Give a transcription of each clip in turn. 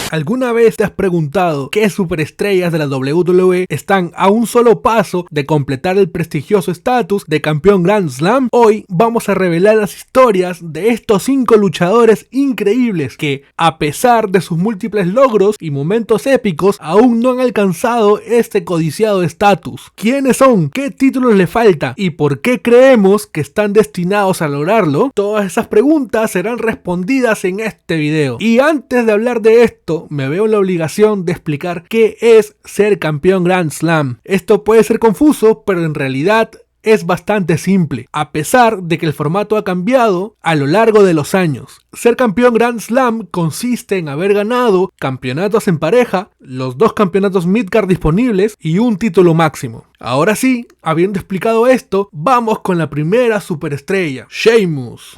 ¿Alguna vez te has preguntado qué superestrellas de la WWE están a un solo paso de completar el prestigioso estatus de campeón Grand Slam? Hoy vamos a revelar las historias de estos 5 luchadores increíbles que, a pesar de sus múltiples logros y momentos épicos, aún no han alcanzado este codiciado estatus. ¿Quiénes son? ¿Qué títulos le falta? ¿Y por qué creemos que están destinados a lograrlo? Todas esas preguntas serán respondidas en este video. Y antes de hablar de esto, me veo en la obligación de explicar qué es ser campeón Grand Slam. Esto puede ser confuso, pero en realidad es bastante simple, a pesar de que el formato ha cambiado a lo largo de los años. Ser campeón Grand Slam consiste en haber ganado campeonatos en pareja, los 2 campeonatos Midcard disponibles y un título máximo. Ahora sí, habiendo explicado esto, vamos con la primera superestrella, Sheamus.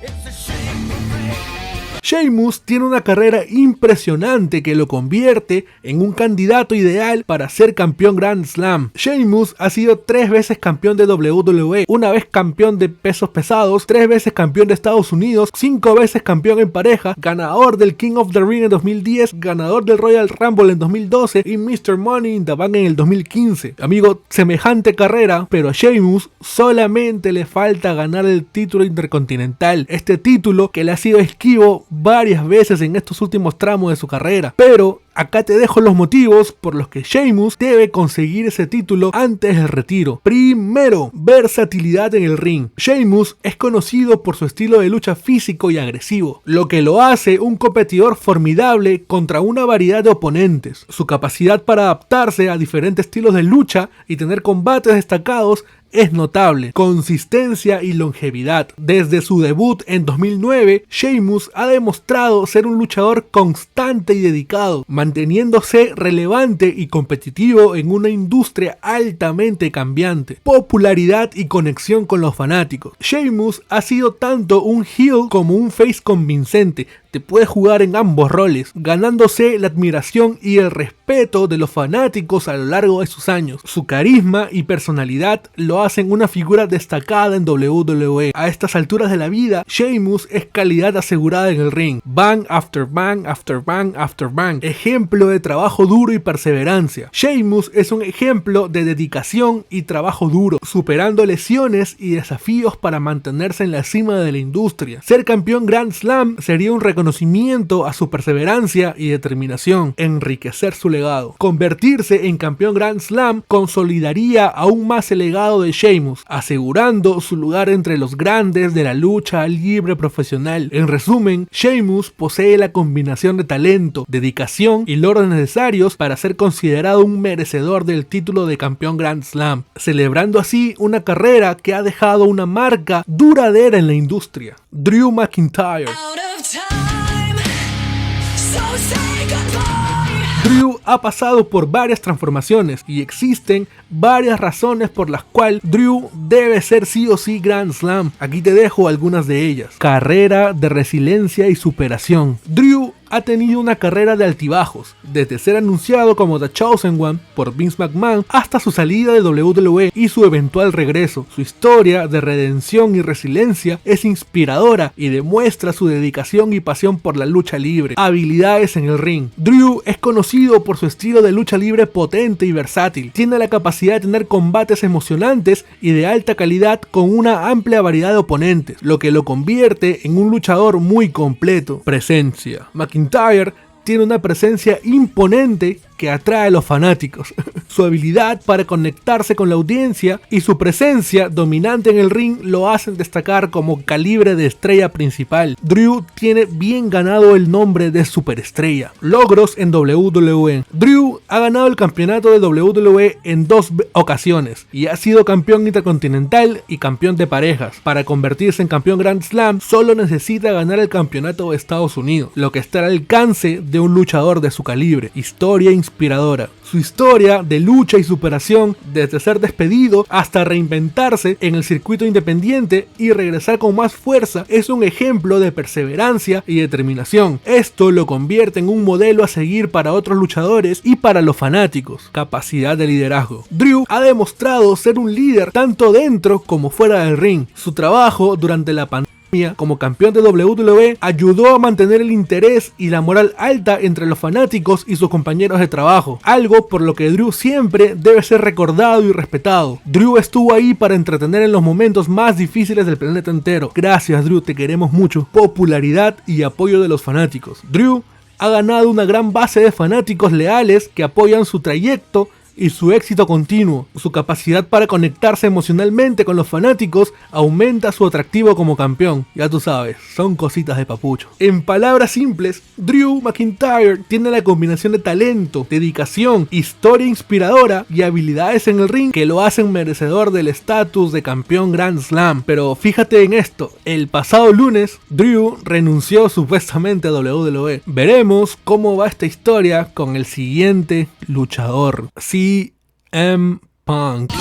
Sheamus tiene una carrera impresionante que lo convierte en un candidato ideal para ser campeón Grand Slam. Sheamus ha sido 3 veces campeón de WWE, una vez campeón de pesos pesados, 3 veces campeón de Estados Unidos, 5 veces campeón en pareja, ganador del King of the Ring en 2010, ganador del Royal Rumble en 2012 y Mr. Money in the Bank en el 2015. Amigo, semejante carrera, pero a Sheamus solamente le falta ganar el título intercontinental, este título que le ha sido esquivo varias veces en estos últimos tramos de su carrera, pero acá te dejo los motivos por los que Sheamus debe conseguir ese título antes del retiro. Primero, versatilidad en el ring. Sheamus es conocido por su estilo de lucha físico y agresivo, lo que lo hace un competidor formidable contra una variedad de oponentes. Su capacidad para adaptarse a diferentes estilos de lucha y tener combates destacados es notable. Consistencia y longevidad. Desde su debut en 2009, Sheamus ha demostrado ser un luchador constante y dedicado, manteniéndose relevante y competitivo en una industria altamente cambiante. Popularidad y conexión con los fanáticos. Sheamus ha sido tanto un heel como un face convincente. Te puede jugar en ambos roles, ganándose la admiración y el respeto de los fanáticos a lo largo de sus años. Su carisma y personalidad lo hacen una figura destacada en WWE. A estas alturas de la vida, Sheamus es calidad asegurada en el ring. Bang after bang after bang after bang. Ejemplo de trabajo duro y perseverancia. Sheamus es un ejemplo de dedicación y trabajo duro, superando lesiones y desafíos para mantenerse en la cima de la industria. Ser campeón Grand Slam sería un reconocimiento a su perseverancia y determinación, enriquecer su legado. Convertirse en campeón Grand Slam consolidaría aún más el legado de Sheamus, asegurando su lugar entre los grandes de la lucha libre profesional. En resumen, Sheamus posee la combinación de talento, dedicación y logros necesarios para ser considerado un merecedor del título de campeón Grand Slam, celebrando así una carrera que ha dejado una marca duradera en la industria. Drew McIntyre. Drew ha pasado por varias transformaciones y existen varias razones por las cuales Drew debe ser sí o sí Grand Slam. Aquí te dejo algunas de ellas. Carrera de resiliencia y superación. Drew ha tenido una carrera de altibajos, desde ser anunciado como The Chosen One por Vince McMahon hasta su salida de WWE y su eventual regreso. Su historia de redención y resiliencia es inspiradora y demuestra su dedicación y pasión por la lucha libre. Habilidades en el ring. Drew es conocido por su estilo de lucha libre potente y versátil. Tiene la capacidad de tener combates emocionantes y de alta calidad con una amplia variedad de oponentes, lo que lo convierte en un luchador muy completo. Presencia. McIntyre tiene una presencia imponente que atrae a los fanáticos. Su habilidad para conectarse con la audiencia y su presencia dominante en el ring lo hacen destacar como calibre de estrella principal. Drew tiene bien ganado el nombre de superestrella. Logros en WWE. Drew ha ganado el campeonato de WWE en 2 ocasiones y ha sido campeón intercontinental y campeón de parejas. Para convertirse en campeón Grand Slam solo necesita ganar el campeonato de Estados Unidos, lo que está al alcance de un luchador de su calibre. Historia inspiradora. Su historia de lucha y superación, desde ser despedido hasta reinventarse en el circuito independiente y regresar con más fuerza, es un ejemplo de perseverancia y determinación. Esto lo convierte en un modelo a seguir para otros luchadores y para los fanáticos. Capacidad de liderazgo. Drew ha demostrado ser un líder tanto dentro como fuera del ring. Su trabajo durante la pandemia como campeón de WWE, ayudó a mantener el interés y la moral alta entre los fanáticos y sus compañeros de trabajo, algo por lo que Drew siempre debe ser recordado y respetado. Drew estuvo ahí para entretener en los momentos más difíciles del planeta entero. Gracias, Drew, te queremos mucho. Popularidad y apoyo de los fanáticos. Drew ha ganado una gran base de fanáticos leales que apoyan su trayecto y su éxito continuo. Su capacidad para conectarse emocionalmente con los fanáticos aumenta su atractivo como campeón. Ya tú sabes, son cositas de papucho. En palabras simples, Drew McIntyre tiene la combinación de talento, dedicación, historia inspiradora y habilidades en el ring que lo hacen merecedor del estatus de campeón Grand Slam. Pero fíjate en esto, el pasado lunes, Drew renunció supuestamente a WWE. Veremos cómo va esta historia con el siguiente luchador. CM Punk.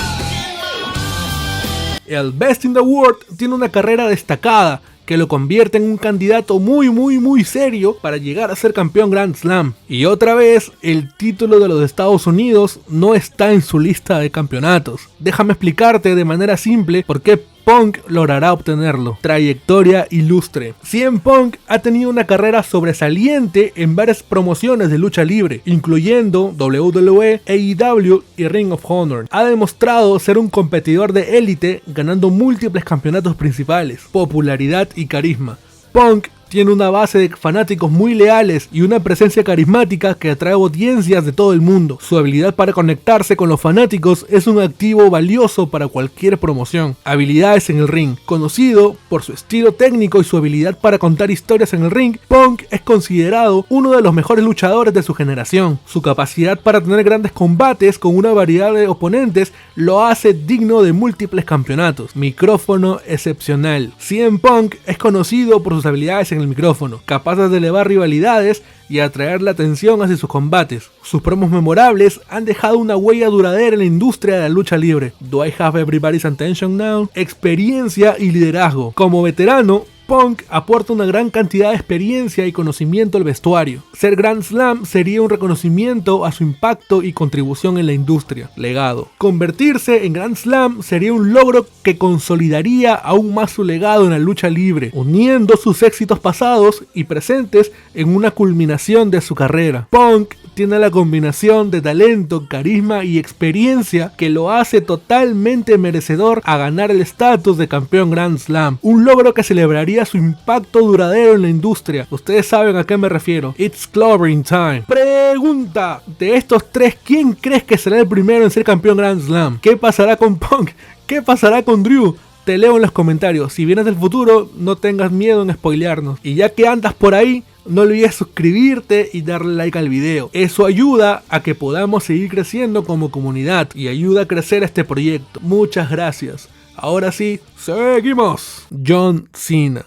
El Best in the World tiene una carrera destacada que lo convierte en un candidato muy serio para llegar a ser campeón Grand Slam. Y otra vez, el título de los Estados Unidos no está en su lista de campeonatos. Déjame explicarte de manera simple por qué Punk logrará obtenerlo. Trayectoria ilustre. CM Punk ha tenido una carrera sobresaliente en varias promociones de lucha libre, incluyendo WWE, AEW y Ring of Honor. Ha demostrado ser un competidor de élite, ganando múltiples campeonatos principales, popularidad y carisma. Punk tiene una base de fanáticos muy leales y una presencia carismática que atrae audiencias de todo el mundo. Su habilidad para conectarse con los fanáticos es un activo valioso para cualquier promoción. Habilidades en el ring. Conocido por su estilo técnico y su habilidad para contar historias en el ring, Punk es considerado uno de los mejores luchadores de su generación. Su capacidad para tener grandes combates con una variedad de oponentes lo hace digno de múltiples campeonatos. Micrófono excepcional. CM Punk es conocido por sus habilidades en el micrófono, capaces de elevar rivalidades y atraer la atención hacia sus combates. Sus promos memorables han dejado una huella duradera en la industria de la lucha libre. Do I have everybody's attention now? Experiencia y liderazgo. Como veterano, Punk aporta una gran cantidad de experiencia y conocimiento al vestuario. Ser Grand Slam sería un reconocimiento a su impacto y contribución en la industria. Legado. Convertirse en Grand Slam sería un logro que consolidaría aún más su legado en la lucha libre, uniendo sus éxitos pasados y presentes en una culminación de su carrera. Punk tiene la combinación de talento, carisma y experiencia que lo hace totalmente merecedor a ganar el estatus de campeón Grand Slam. Un logro que celebraría su impacto duradero en la industria. Ustedes saben a qué me refiero. It's clobbering time. Pregunta: de estos tres, ¿quién crees que será el primero en ser campeón Grand Slam? ¿Qué pasará con Punk? ¿Qué pasará con Drew? Te leo en los comentarios. Si vienes del futuro, no tengas miedo en spoilearnos. Y ya que andas por ahí, no olvides suscribirte y darle like al video. Eso ayuda a que podamos seguir creciendo como comunidad y ayuda a crecer este proyecto. Muchas gracias. Ahora sí, seguimos. John Cena.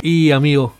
Y amigo,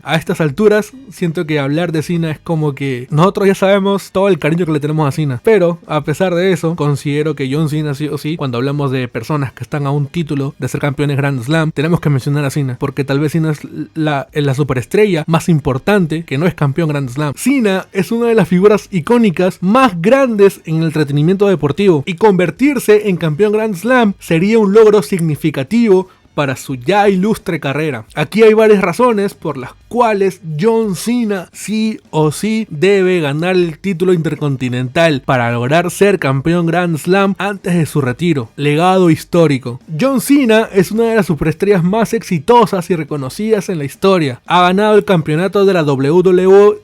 a estas alturas siento que hablar de Cena es como que nosotros ya sabemos todo el cariño que le tenemos a Cena, pero a pesar de eso considero que John Cena sí o sí, cuando hablamos de personas que están a un título de ser campeones Grand Slam, tenemos que mencionar a Cena, porque tal vez Cena es la superestrella más importante que no es campeón Grand Slam. Cena es una de las figuras icónicas más grandes en el entretenimiento deportivo, y convertirse en campeón Grand Slam sería un logro significativo para su ya ilustre carrera. Aquí hay varias razones por las cuales John Cena sí o sí debe ganar el título intercontinental para lograr ser campeón Grand Slam antes de su retiro. Legado histórico. John Cena es una de las superestrellas más exitosas y reconocidas en la historia. Ha ganado el campeonato de la WWE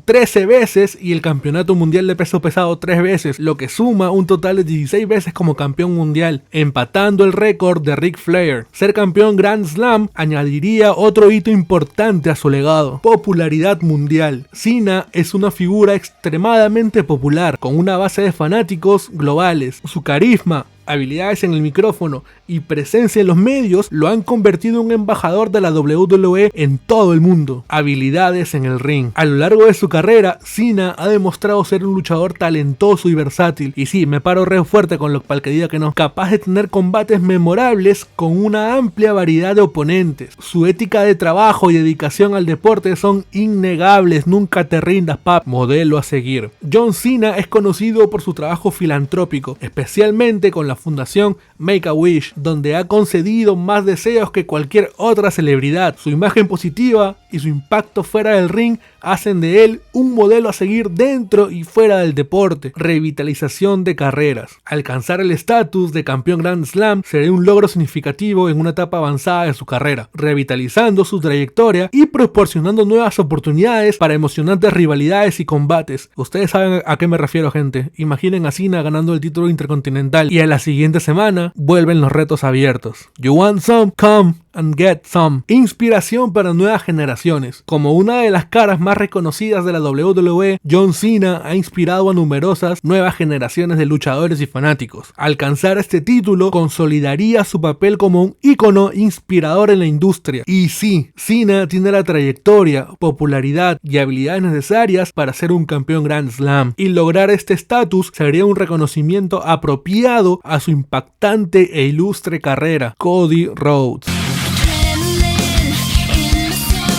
13 veces y el campeonato mundial de peso pesado 3 veces, lo que suma un total de 16 veces como campeón mundial, empatando el récord de Ric Flair. Ser campeón Grand Slam añadiría otro hito importante a su legado: popularidad mundial. Cena es una figura extremadamente popular, con una base de fanáticos globales. Su carisma, habilidades en el micrófono y presencia en los medios lo han convertido en un embajador de la WWE en todo el mundo. Habilidades en el ring. A lo largo de su carrera, Cena ha demostrado ser un luchador talentoso y versátil. Y sí, me paro re fuerte con lo que diga que no. Capaz de tener combates memorables con una amplia variedad de oponentes. Su ética de trabajo y dedicación al deporte son innegables. Nunca te rindas, pap. Modelo a seguir. John Cena es conocido por su trabajo filantrópico, especialmente con la fundación Make-A-Wish, donde ha concedido más deseos que cualquier otra celebridad. Su imagen positiva y su impacto fuera del ring hacen de él un modelo a seguir dentro y fuera del deporte. Revitalización de carreras. Alcanzar el estatus de campeón Grand Slam sería un logro significativo en una etapa avanzada de su carrera, revitalizando su trayectoria y proporcionando nuevas oportunidades para emocionantes rivalidades y combates. Ustedes saben a qué me refiero, gente. Imaginen a Cena ganando el título intercontinental y a la siguiente semana vuelven los retos abiertos. You want some? Come and get some. Inspiración para nuevas generaciones. Como una de las caras más reconocidas de la WWE, John Cena ha inspirado a numerosas nuevas generaciones de luchadores y fanáticos. Alcanzar este título consolidaría su papel como un ícono inspirador en la industria. Y sí, Cena tiene la trayectoria, popularidad y habilidades necesarias para ser un campeón Grand Slam, y lograr este estatus sería un reconocimiento apropiado a su impactante e ilustre carrera. Cody Rhodes.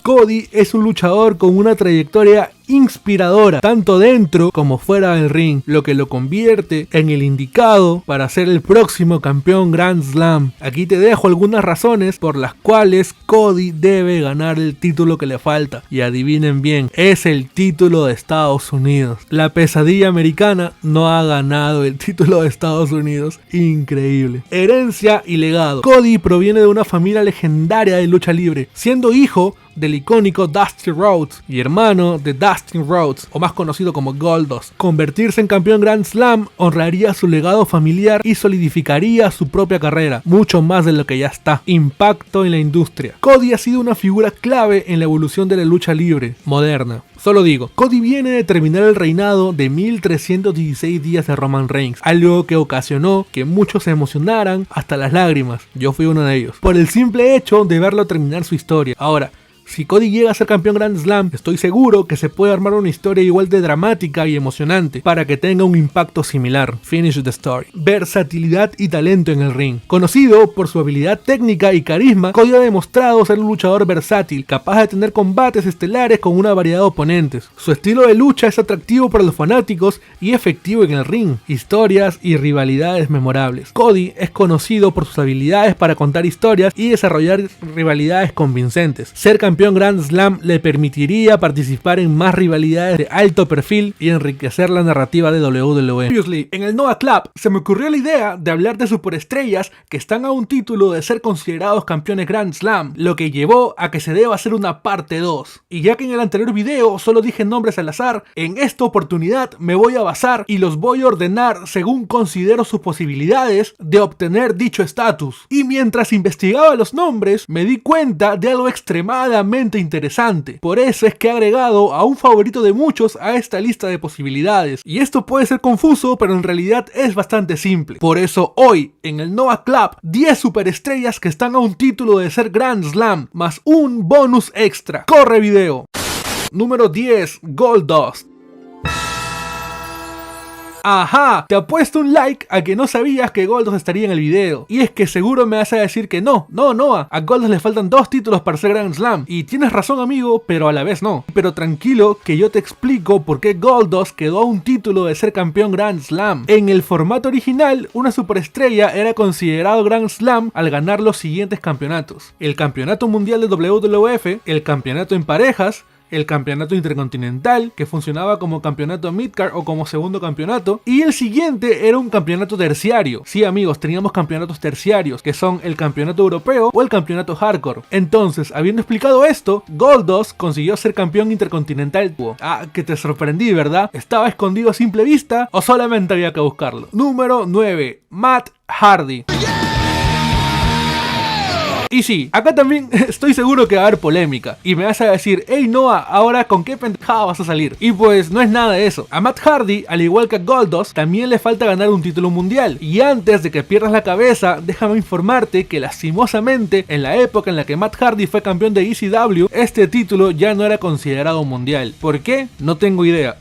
Cody es un luchador con una trayectoria inspiradora, tanto dentro como fuera del ring, lo que lo convierte en el indicado para ser el próximo campeón Grand Slam. Aquí te dejo algunas razones por las cuales Cody debe ganar el título que le falta, y adivinen bien, es el título de Estados Unidos. La pesadilla americana no ha ganado el título de Estados Unidos. Increíble. Herencia y legado. Cody proviene de una familia legendaria de lucha libre, siendo hijo del icónico Dusty Rhodes y hermano de Dustin Rhodes, o más conocido como Goldust. Convertirse en campeón Grand Slam honraría su legado familiar y solidificaría su propia carrera, mucho más de lo que ya está. Impacto en la industria. Cody ha sido una figura clave en la evolución de la lucha libre moderna. Solo digo, Cody viene de terminar el reinado de 1316 días de Roman Reigns, algo que ocasionó que muchos se emocionaran hasta las lágrimas. Yo fui uno de ellos, por el simple hecho de verlo terminar su historia. Ahora, si Cody llega a ser campeón Grand Slam, estoy seguro que se puede armar una historia igual de dramática y emocionante para que tenga un impacto similar. Finish the story. Versatilidad y talento en el ring. Conocido por su habilidad técnica y carisma, Cody ha demostrado ser un luchador versátil, capaz de tener combates estelares con una variedad de oponentes. Su estilo de lucha es atractivo para los fanáticos y efectivo en el ring. Historias y rivalidades memorables. Cody es conocido por sus habilidades para contar historias y desarrollar rivalidades convincentes. Ser campeón Grand Slam le permitiría participar en más rivalidades de alto perfil y enriquecer la narrativa de WWE. Previously, en el Noah Club se me ocurrió la idea de hablar de superestrellas que están a un título de ser considerados campeones Grand Slam, lo que llevó a que se deba hacer una parte 2. Y ya que en el anterior video solo dije nombres al azar, en esta oportunidad me voy a basar y los voy a ordenar según considero sus posibilidades de obtener dicho estatus. Y mientras investigaba los nombres, me di cuenta de algo extremadamente interesante. Por eso es que he agregado a un favorito de muchos a esta lista de posibilidades. Y esto puede ser confuso, pero en realidad es bastante simple. Por eso hoy, en el Noah Club, 10 superestrellas que están a un título de ser Grand Slam, más un bonus extra. ¡Corre video! Número 10. Goldust. Ajá, te apuesto un like a que no sabías que Goldust estaría en el video. Y es que seguro me vas a decir que no, Noah, a Goldust le faltan 2 títulos para ser Grand Slam. Y tienes razón, amigo, pero a la vez no. Pero tranquilo, que yo te explico por qué Goldust quedó a un título de ser campeón Grand Slam. En el formato original, una superestrella era considerado Grand Slam al ganar los siguientes campeonatos: el campeonato mundial de WWF, el campeonato en parejas, el campeonato intercontinental, que funcionaba como campeonato midcard o como segundo campeonato, y el siguiente era un campeonato terciario. Sí, amigos, teníamos campeonatos terciarios, que son el campeonato europeo o el campeonato hardcore. Entonces, habiendo explicado esto, Goldust consiguió ser campeón intercontinental. Ah, que te sorprendí, ¿verdad? ¿Estaba escondido a simple vista o solamente había que buscarlo? Número 9. Matt Hardy. Y sí, acá también estoy seguro que va a haber polémica y me vas a decir: hey Noah, ahora con qué pendejada vas a salir. Y pues no es nada de eso. A Matt Hardy, al igual que a Goldust, también le falta ganar un título mundial. Y antes de que pierdas la cabeza, déjame informarte que lastimosamente, en la época en la que Matt Hardy fue campeón de ECW, este título ya no era considerado mundial. ¿Por qué? No tengo idea.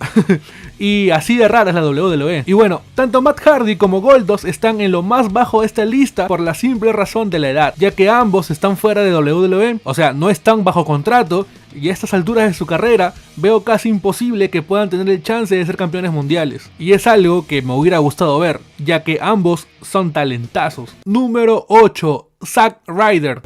Y así de rara es la WWE. Y bueno, tanto Matt Hardy como Goldust están en lo más bajo de esta lista por la simple razón de la edad, ya que ambos están fuera de WWE, o sea, no están bajo contrato y a estas alturas de su carrera veo casi imposible que puedan tener el chance de ser campeones mundiales. Y es algo que me hubiera gustado ver, ya que ambos son talentazos. Número 8. Zack Ryder.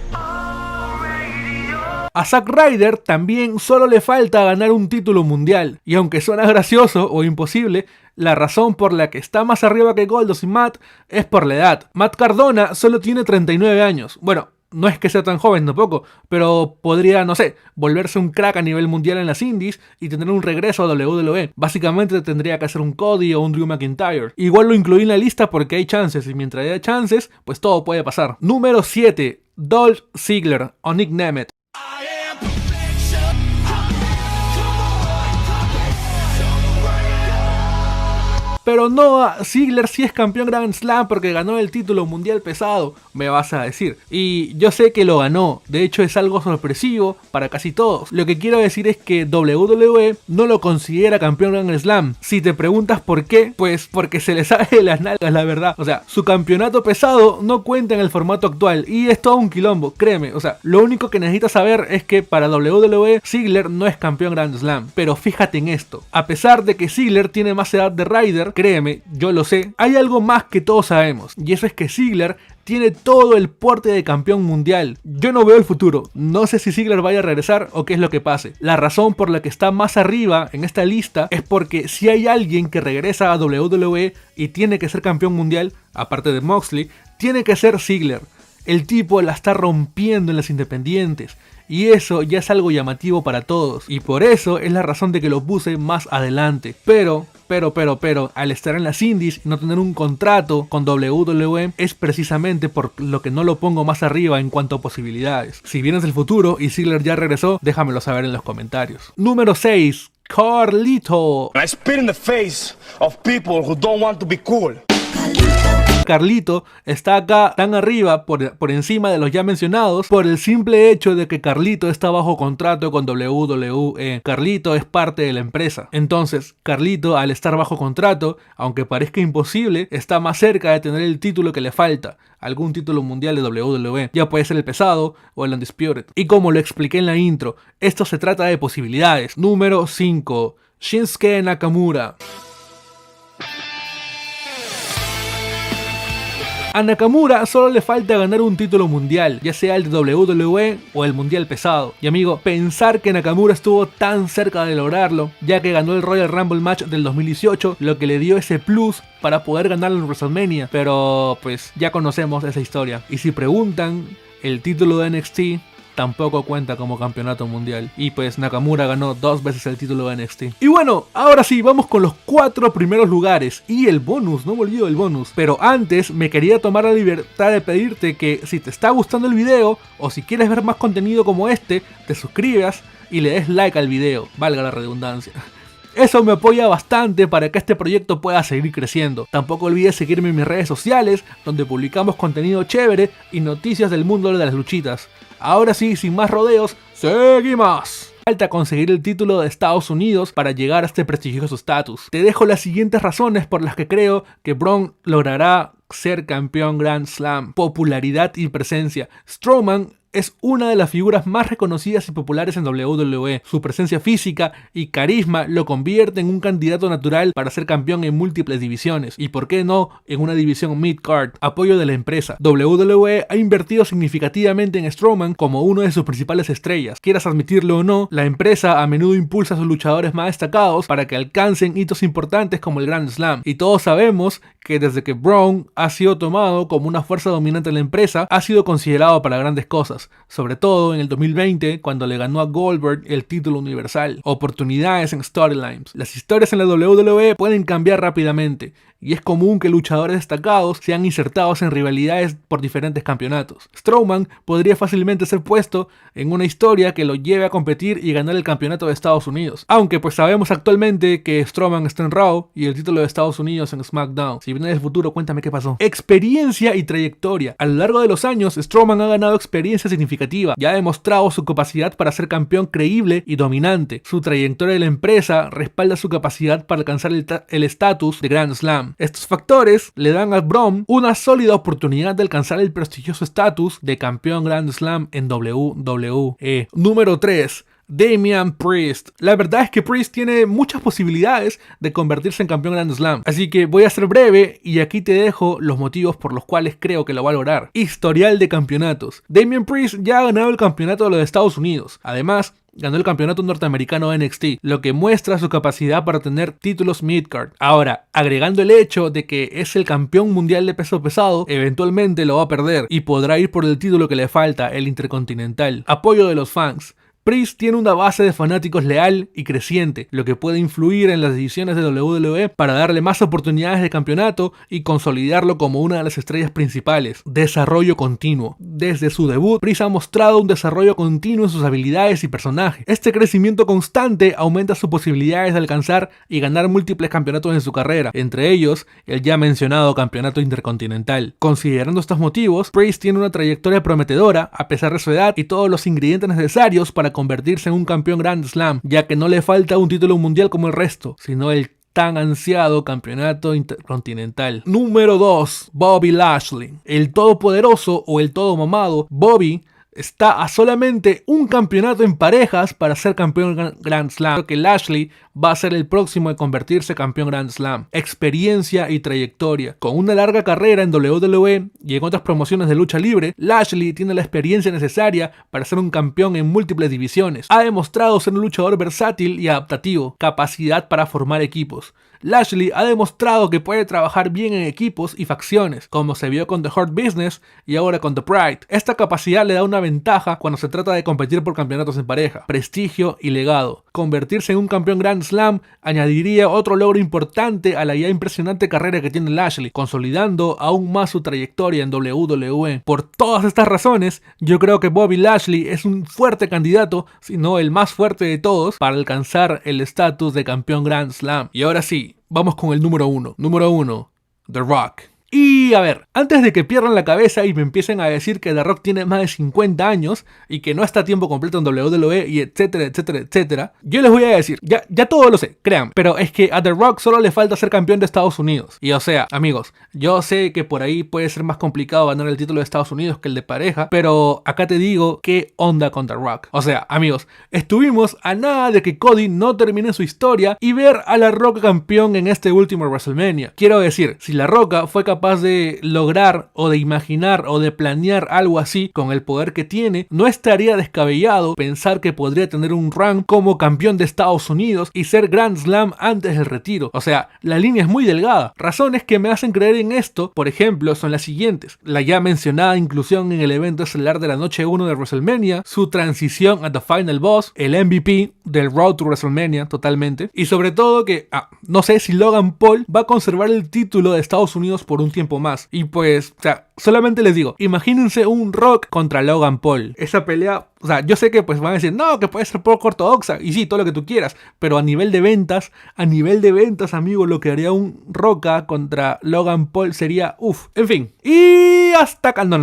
A Zack Ryder también solo le falta ganar un título mundial, y aunque suena gracioso o imposible, la razón por la que está más arriba que Goldust y Matt es por la edad. Matt Cardona solo tiene 39 años. Bueno, no es que sea tan joven tampoco, pero podría, no sé, volverse un crack a nivel mundial en las indies y tener un regreso a WWE. Básicamente tendría que hacer un Cody o un Drew McIntyre. Igual lo incluí en la lista porque hay chances, y mientras haya chances, pues todo puede pasar. Número 7. Dolph Ziggler o Nick Nemeth. Pero no, Ziggler sí es campeón Grand Slam porque ganó el título mundial pesado, me vas a decir. Y yo sé que lo ganó, de hecho es algo sorpresivo para casi todos. Lo que quiero decir es que WWE no lo considera campeón Grand Slam. Si te preguntas por qué, pues porque se le sale de las nalgas, la verdad. O sea, su campeonato pesado no cuenta en el formato actual y es todo un quilombo, créeme. O sea, lo único que necesitas saber es que para WWE, Ziggler no es campeón Grand Slam. Pero fíjate en esto, a pesar de que Ziggler tiene más edad de Ryder, créeme, yo lo sé, hay algo más que todos sabemos, y eso es que Ziggler tiene todo el porte de campeón mundial. Yo no veo el futuro, no sé si Ziggler vaya a regresar o qué es lo que pase. La razón por la que está más arriba en esta lista es porque si hay alguien que regresa a WWE y tiene que ser campeón mundial, aparte de Moxley, tiene que ser Ziggler. El tipo la está rompiendo en las independientes. Y eso ya es algo llamativo para todos. Y por eso es la razón de que lo puse más adelante. Pero, al estar en las indies y no tener un contrato con WWE, es precisamente por lo que no lo pongo más arriba en cuanto a posibilidades. Si vienes del futuro y Ziggler ya regresó, déjamelo saber en los comentarios. Número 6. Carlito. I spit in the face of people who don't want to be cool. Carlito está acá tan arriba por encima de los ya mencionados por el simple hecho de que Carlito está bajo contrato con WWE. Carlito es parte de la empresa. Entonces, Carlito, al estar bajo contrato, aunque parezca imposible, está más cerca de tener el título que le falta. Algún título mundial de WWE. Ya puede ser el pesado o el Undisputed. Y como lo expliqué en la intro, esto se trata de posibilidades. Número 5. Shinsuke Nakamura. A Nakamura solo le falta ganar un título mundial, ya sea el de WWE o el mundial pesado. Y amigo, pensar que Nakamura estuvo tan cerca de lograrlo, ya que ganó el Royal Rumble match del 2018, lo que le dio ese plus para poder ganarlo en WrestleMania. Pero pues ya conocemos esa historia. Y si preguntan, el título de NXT tampoco cuenta como campeonato mundial. Y pues Nakamura ganó 2 veces el título de NXT. Y bueno, ahora sí, vamos con los 4 primeros lugares. Y el bonus, no me olvido del bonus. Pero antes me quería tomar la libertad de pedirte que si te está gustando el video, o si quieres ver más contenido como este, te suscribas y le des like al video, valga la redundancia. Eso me apoya bastante para que este proyecto pueda seguir creciendo. Tampoco olvides seguirme en mis redes sociales, donde publicamos contenido chévere y noticias del mundo de las luchitas. Ahora sí, sin más rodeos, ¡seguimos! Falta conseguir el título de Estados Unidos para llegar a este prestigioso estatus. Te dejo las siguientes razones por las que creo que Braun logrará ser campeón Grand Slam. Popularidad y presencia. Strowman es una de las figuras más reconocidas y populares en WWE. Su presencia física y carisma lo convierte en un candidato natural para ser campeón en múltiples divisiones. Y por qué no, en una división mid-card. Apoyo de la empresa. WWE ha invertido significativamente en Strowman como uno de sus principales estrellas. Quieras admitirlo o no, la empresa a menudo impulsa a sus luchadores más destacados para que alcancen hitos importantes como el Grand Slam. Y todos sabemos que desde que Braun ha sido tomado como una fuerza dominante en la empresa, ha sido considerado para grandes cosas. Sobre todo en el 2020, cuando le ganó a Goldberg el título universal. Oportunidades en storylines. Las historias en la WWE pueden cambiar rápidamente, y es común que luchadores destacados sean insertados en rivalidades por diferentes campeonatos. Strowman podría fácilmente ser puesto en una historia que lo lleve a competir y ganar el campeonato de Estados Unidos. Aunque pues sabemos actualmente que Strowman está en Raw y el título de Estados Unidos en SmackDown. Si viene del futuro, cuéntame qué pasó. Experiencia y trayectoria. A lo largo de los años, Strowman ha ganado experiencia significativa y ha demostrado su capacidad para ser campeón creíble y dominante. Su trayectoria en la empresa respalda su capacidad para alcanzar el estatus de Grand Slam. Estos factores le dan a Braun una sólida oportunidad de alcanzar el prestigioso estatus de campeón Grand Slam en WWE. Número 3. Damian Priest. La verdad es que Priest tiene muchas posibilidades de convertirse en campeón Grand Slam, así que voy a ser breve y aquí te dejo los motivos por los cuales creo que lo va a lograr. Historial de campeonatos. Damian Priest ya ha ganado el campeonato de los Estados Unidos. Además, ganó el campeonato norteamericano NXT, lo que muestra su capacidad para tener títulos midcard. Ahora, agregando el hecho de que es el campeón mundial de peso pesado, eventualmente lo va a perder y podrá ir por el título que le falta, el Intercontinental. Apoyo de los fans. Priest tiene una base de fanáticos leal y creciente, lo que puede influir en las decisiones de WWE para darle más oportunidades de campeonato y consolidarlo como una de las estrellas principales. Desarrollo continuo. Desde su debut, Priest ha mostrado un desarrollo continuo en sus habilidades y personajes. Este crecimiento constante aumenta sus posibilidades de alcanzar y ganar múltiples campeonatos en su carrera, entre ellos el ya mencionado campeonato intercontinental. Considerando estos motivos, Priest tiene una trayectoria prometedora a pesar de su edad y todos los ingredientes necesarios para convertirse en un campeón Grand Slam, ya que no le falta un título mundial como el resto, sino el tan ansiado campeonato intercontinental. Número 2. Bobby Lashley. El todopoderoso o el todo mamado Bobby está a solamente un campeonato en parejas para ser campeón Grand Slam. Creo que Lashley va a ser el próximo en convertirse campeón Grand Slam. Experiencia y trayectoria. Con una larga carrera en WWE y en otras promociones de lucha libre, Lashley tiene la experiencia necesaria para ser un campeón en múltiples divisiones. Ha demostrado ser un luchador versátil y adaptativo, capacidad para formar equipos. Lashley ha demostrado que puede trabajar bien en equipos y facciones, como se vio con The Hurt Business y ahora con The Pride. Esta capacidad le da una ventaja cuando se trata de competir por campeonatos en pareja, prestigio y legado. Convertirse en un campeón Grand Slam añadiría otro logro importante a la ya impresionante carrera que tiene Lashley, consolidando aún más su trayectoria en WWE. Por todas estas razones, yo creo que Bobby Lashley es un fuerte candidato, si no el más fuerte de todos, para alcanzar el estatus de campeón Grand Slam. Y ahora sí, vamos con el número 1. Número 1, The Rock. Y a ver, antes de que pierdan la cabeza y me empiecen a decir que The Rock tiene más de 50 años y que no está a tiempo completo en WWE y etcétera, etcétera, etcétera, yo les voy a decir, ya todo lo sé, créanme, pero es que a The Rock solo le falta ser campeón de Estados Unidos. Y o sea, amigos, yo sé que por ahí puede ser más complicado ganar el título de Estados Unidos que el de pareja, pero acá te digo qué onda con The Rock. O sea, amigos, estuvimos a nada de que Cody no termine su historia y ver a La Roca campeón en este último WrestleMania. Quiero decir, si La Roca fue capaz de lograr o de imaginar o de planear algo así con el poder que tiene, no estaría descabellado pensar que podría tener un run como campeón de Estados Unidos y ser Grand Slam antes del retiro. O sea, la línea es muy delgada. Razones que me hacen creer en esto, por ejemplo, son las siguientes: la ya mencionada inclusión en el evento estelar de la noche 1 de WrestleMania, su transición a The Final Boss, el MVP del Road to WrestleMania totalmente, y sobre todo que, no sé si Logan Paul va a conservar el título de Estados Unidos por un tiempo más. Y pues, o sea, solamente les digo, imagínense un Rock contra Logan Paul. Esa pelea, o sea, yo sé que pues van a decir, no, que puede ser poco ortodoxa, y sí, todo lo que tú quieras, pero a nivel de ventas, amigo, lo que haría un Roca contra Logan Paul sería, en fin. Y hasta acá, no.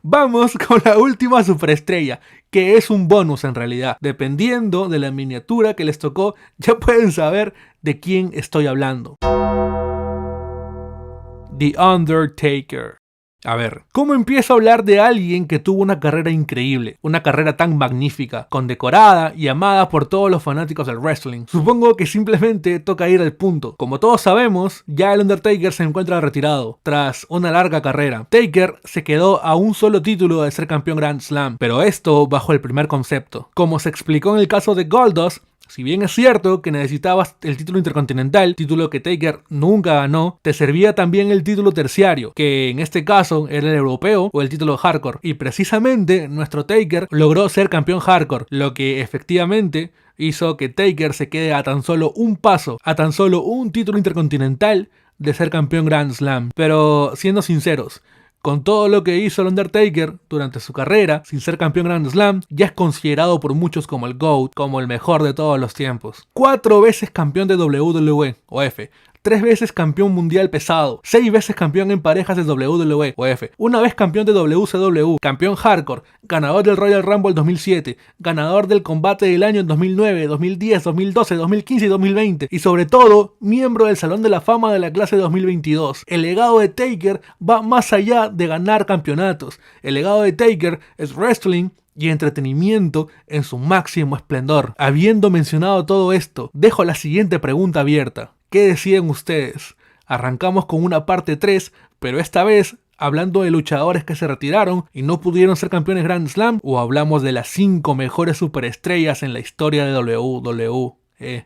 Vamos con la última superestrella, que es un bonus en realidad. Dependiendo de la miniatura que les tocó, ya pueden saber de quién estoy hablando. The Undertaker. A ver, ¿cómo empiezo a hablar de alguien que tuvo una carrera increíble? Una carrera tan magnífica, condecorada y amada por todos los fanáticos del wrestling. Supongo que simplemente toca ir al punto. Como todos sabemos, ya el Undertaker se encuentra retirado, tras una larga carrera. Taker se quedó a un solo título de ser campeón Grand Slam, pero esto bajo el primer concepto. Como se explicó en el caso de Goldust, si bien es cierto que necesitabas el título intercontinental, título que Taker nunca ganó, te servía también el título terciario, que en este caso era el europeo o el título hardcore. Y precisamente nuestro Taker logró ser campeón hardcore, lo que efectivamente hizo que Taker se quede a tan solo un paso, a tan solo un título intercontinental de ser campeón Grand Slam. Pero siendo sinceros, con todo lo que hizo el Undertaker durante su carrera, sin ser campeón Grand Slam, ya es considerado por muchos como el GOAT, como el mejor de todos los tiempos. 4 veces campeón de WWE o F, 3 veces campeón mundial pesado, 6 veces campeón en parejas de WWE o F, 1 vez campeón de WCW, campeón hardcore, ganador del Royal Rumble 2007, ganador del combate del año en 2009, 2010, 2012, 2015 y 2020, y sobre todo, miembro del Salón de la Fama de la clase 2022. El legado de Taker va más allá de ganar campeonatos. El legado de Taker es wrestling, y entretenimiento en su máximo esplendor. Habiendo mencionado todo esto, dejo la siguiente pregunta abierta. ¿Qué deciden ustedes? Arrancamos con una parte 3, pero esta vez hablando de luchadores que se retiraron y no pudieron ser campeones Grand Slam, o hablamos de las 5 mejores superestrellas en la historia de WWE.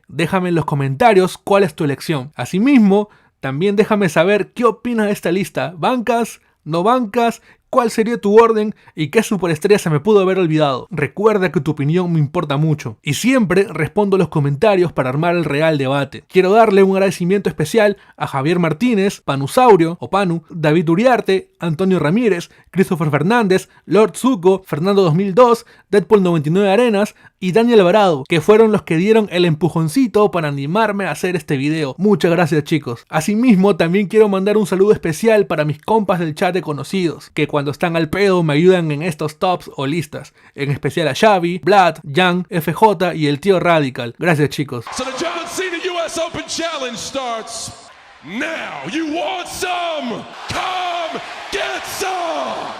Déjame en los comentarios cuál es tu elección. Asimismo, también déjame saber qué opinas de esta lista. ¿Bancas? ¿No bancas? ¿Cuál sería tu orden y qué superestrella se me pudo haber olvidado? Recuerda que tu opinión me importa mucho y siempre respondo los comentarios para armar el real debate. Quiero darle un agradecimiento especial a Javier Martínez, Panusaurio o Panu, David Uriarte, Antonio Ramírez, Christopher Fernández, Lord Zuko, Fernando 2002, Deadpool 99 Arenas y Daniel Alvarado, que fueron los que dieron el empujoncito para animarme a hacer este video. Muchas gracias, chicos. Asimismo, también quiero mandar un saludo especial para mis compas del chat de conocidos, que cuando están al pedo me ayudan en estos tops o listas, en especial a Xavi, Vlad, Jan, FJ y el tío Radical. Gracias, chicos. So the John Cena US Open Challenge starts now. You want some? Come get some!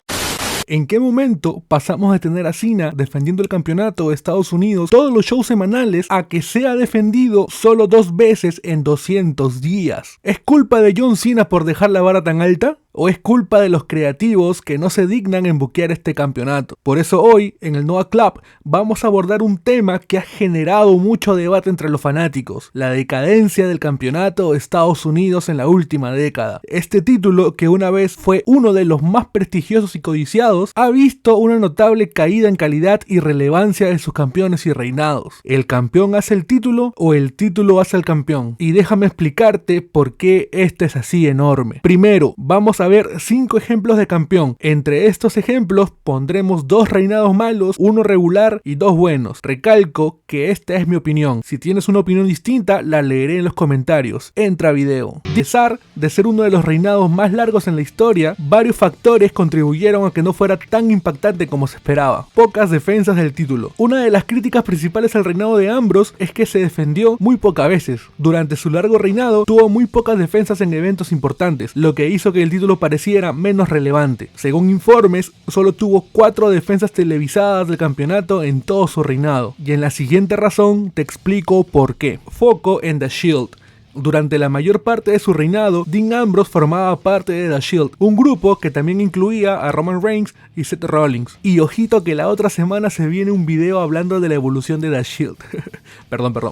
¿En qué momento pasamos de tener a Cena defendiendo el campeonato de Estados Unidos todos los shows semanales a que sea defendido solo 2 veces en 200 días? ¿Es culpa de John Cena por dejar la vara tan alta? ¿O es culpa de los creativos que no se dignan en buquear este campeonato? Por eso hoy, en el Noah Club, vamos a abordar un tema que ha generado mucho debate entre los fanáticos: la decadencia del campeonato de Estados Unidos en la última década. Este título, que una vez fue uno de los más prestigiosos y codiciados, ha visto una notable caída en calidad y relevancia de sus campeones y reinados. ¿El campeón hace el título o el título hace al campeón? Y déjame explicarte por qué este es así enorme. Primero, vamos a ver 5 ejemplos de campeón. Entre estos ejemplos pondremos 2 reinados malos, 1 regular y 2 buenos. Recalco que esta es mi opinión. Si tienes una opinión distinta, la leeré en los comentarios. Entra a video. A pesar de ser uno de los reinados más largos en la historia, varios factores contribuyeron a que no fuera tan impactante como se esperaba. Pocas defensas del título. Una de las críticas principales al reinado de Ambrose es que se defendió muy pocas veces. Durante su largo reinado tuvo muy pocas defensas en eventos importantes, lo que hizo que el título pareciera menos relevante. Según informes, solo tuvo 4 defensas televisadas del campeonato en todo su reinado. Y en la siguiente razón te explico por qué. Foco en The Shield. Durante la mayor parte de su reinado, Dean Ambrose formaba parte de The Shield, un grupo que también incluía a Roman Reigns y Seth Rollins. Y ojito que la otra semana se viene un video hablando de la evolución de The Shield.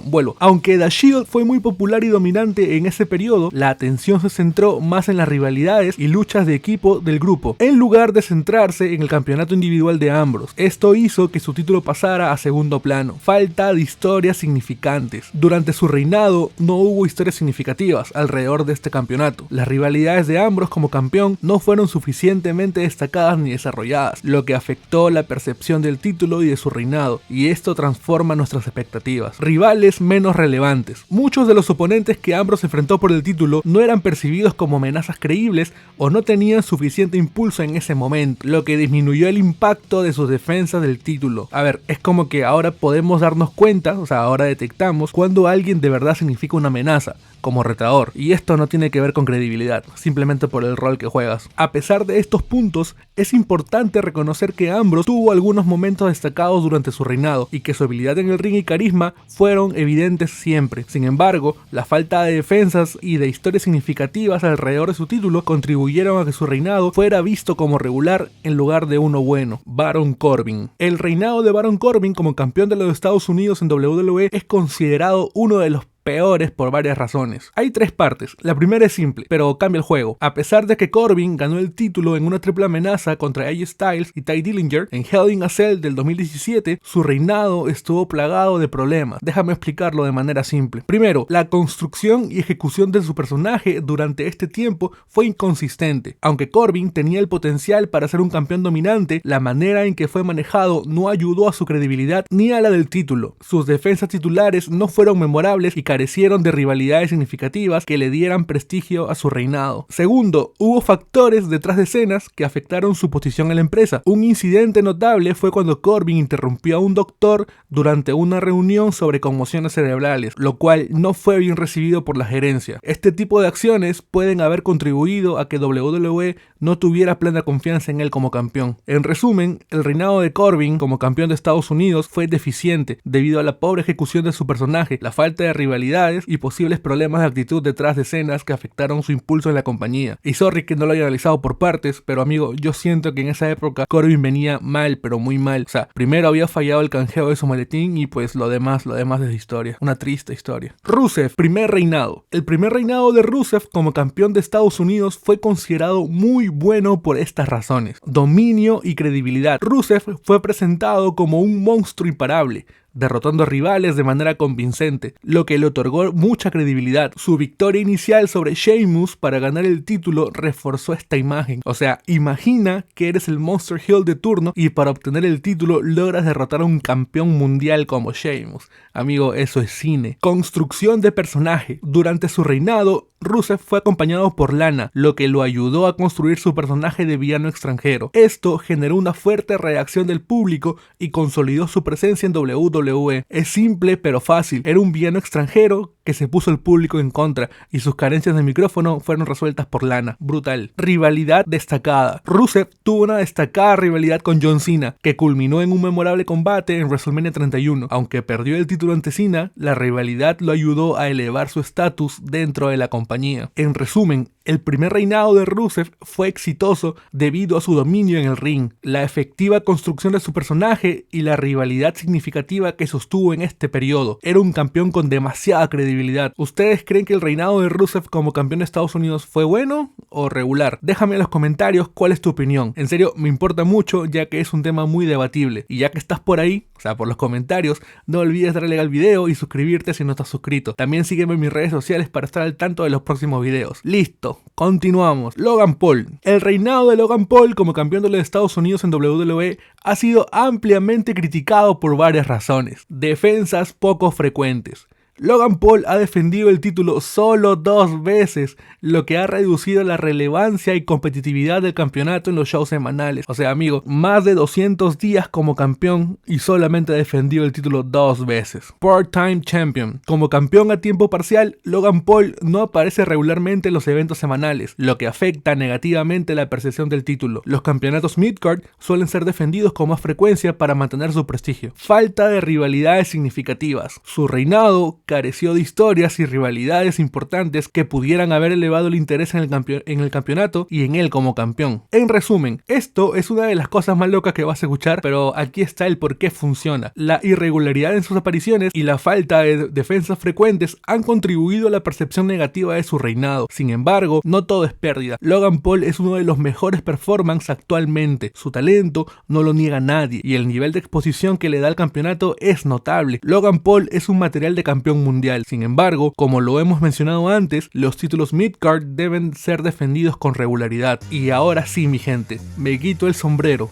Vuelvo. Aunque The Shield fue muy popular y dominante en ese periodo, la atención se centró más en las rivalidades y luchas de equipo del grupo, en lugar de centrarse en el campeonato individual de Ambrose. Esto hizo que su título pasara a segundo plano. Falta de historias significantes. Durante su reinado no hubo historias significativas alrededor de este campeonato. Las rivalidades de Ambrose como campeón no fueron suficientemente destacadas ni desarrolladas, lo que afectó la percepción del título y de su reinado, y esto transforma nuestras expectativas. Rivales menos relevantes. Muchos de los oponentes que Ambrose enfrentó por el título no eran percibidos como amenazas creíbles o no tenían suficiente impulso en ese momento, lo que disminuyó el impacto de sus defensas del título. A ver, es como que ahora podemos darnos cuenta, ahora detectamos cuando alguien de verdad significa una amenaza como retador, y esto no tiene que ver con credibilidad, simplemente por el rol que juegas. A pesar de estos puntos, es importante reconocer que Ambrose tuvo algunos momentos destacados durante su reinado y que su habilidad en el ring y carisma fueron evidentes siempre. Sin embargo, la falta de defensas y de historias significativas alrededor de su título contribuyeron a que su reinado fuera visto como regular en lugar de uno bueno. Baron Corbin. El reinado de Baron Corbin como campeón de los Estados Unidos en WWE es considerado uno de los peores por varias razones. Hay 3 partes. La primera es simple, pero cambia el juego. A pesar de que Corbin ganó el título en una triple amenaza contra AJ Styles y Ty Dillinger en Hell in a Cell del 2017, su reinado estuvo plagado de problemas. Déjame explicarlo de manera simple. Primero, la construcción y ejecución de su personaje durante este tiempo fue inconsistente. Aunque Corbin tenía el potencial para ser un campeón dominante, la manera en que fue manejado no ayudó a su credibilidad ni a la del título. Sus defensas titulares no fueron memorables y carecieron de rivalidades significativas que le dieran prestigio a su reinado. Segundo, hubo factores detrás de escenas que afectaron su posición en la empresa. Un incidente notable fue cuando Corbin interrumpió a un doctor durante una reunión sobre conmociones cerebrales, lo cual no fue bien recibido por la gerencia. Este tipo de acciones pueden haber contribuido a que WWE no tuviera plena confianza en él como campeón. En resumen, el reinado de Corbin como campeón de Estados Unidos fue deficiente debido a la pobre ejecución de su personaje, la falta de rivalidades y posibles problemas de actitud detrás de escenas que afectaron su impulso en la compañía. Y sorry que no lo haya analizado por partes, pero amigo, yo siento que en esa época Corbin venía mal, pero muy mal. O sea, primero había fallado el canjeo de su maletín y pues lo demás es historia. Una triste historia. Rusev, primer reinado. El primer reinado de Rusev como campeón de Estados Unidos fue considerado muy bueno por estas razones: dominio y credibilidad. Rusev fue presentado como un monstruo imparable, derrotando a rivales de manera convincente, lo que le otorgó mucha credibilidad. Su victoria inicial sobre Sheamus para ganar el título reforzó esta imagen. O sea, imagina que eres el Monster Heel de turno y para obtener el título logras derrotar a un campeón mundial como Sheamus. Amigo, eso es cine. Construcción de personaje. Durante su reinado, Rusev fue acompañado por Lana, lo que lo ayudó a construir su personaje de villano extranjero. Esto generó una fuerte reacción del público y consolidó su presencia en WWE. Es simple pero fácil. Era un villano extranjero que se puso el público en contra y sus carencias de micrófono fueron resueltas por Lana. Brutal. Rivalidad destacada. Rusev tuvo una destacada rivalidad con John Cena, que culminó en un memorable combate en WrestleMania 31. Aunque perdió el título ante Cena, la rivalidad lo ayudó a elevar su estatus dentro de la compañía. En resumen, el primer reinado de Rusev fue exitoso debido a su dominio en el ring, la efectiva construcción de su personaje y la rivalidad significativa que sostuvo en este periodo. Era un campeón con demasiada credibilidad. ¿Ustedes creen que el reinado de Rusev como campeón de Estados Unidos fue bueno o regular? Déjame en los comentarios cuál es tu opinión. En serio, me importa mucho ya que es un tema muy debatible. Y ya que estás por ahí, o sea, por los comentarios, no olvides darle al video y suscribirte si no estás suscrito. También sígueme en mis redes sociales para estar al tanto de los próximos videos. ¡Listo! Continuamos. Logan Paul. El reinado de Logan Paul como campeón de los Estados Unidos en WWE ha sido ampliamente criticado por varias razones. Defensas poco frecuentes. Logan Paul ha defendido el título solo 2 veces, lo que ha reducido la relevancia y competitividad del campeonato en los shows semanales. O sea, amigo, más de 200 días como campeón y solamente ha defendido el título 2 veces. Part-time Champion. Como campeón a tiempo parcial, Logan Paul no aparece regularmente en los eventos semanales, lo que afecta negativamente la percepción del título. Los campeonatos midcard suelen ser defendidos con más frecuencia para mantener su prestigio. Falta de rivalidades significativas. Su reinado careció de historias y rivalidades importantes que pudieran haber elevado el interés en el campeonato y en él como campeón. En resumen, esto es una de las cosas más locas que vas a escuchar, pero aquí está el por qué funciona. La irregularidad en sus apariciones y la falta de defensas frecuentes han contribuido a la percepción negativa de su reinado. Sin embargo, no todo es pérdida. Logan Paul es uno de los mejores performances actualmente. Su talento no lo niega nadie y el nivel de exposición que le da al campeonato es notable. Logan Paul es un material de campeón mundial. Sin embargo, como lo hemos mencionado antes, los títulos midcard deben ser defendidos con regularidad. Y ahora sí, mi gente, me quito el sombrero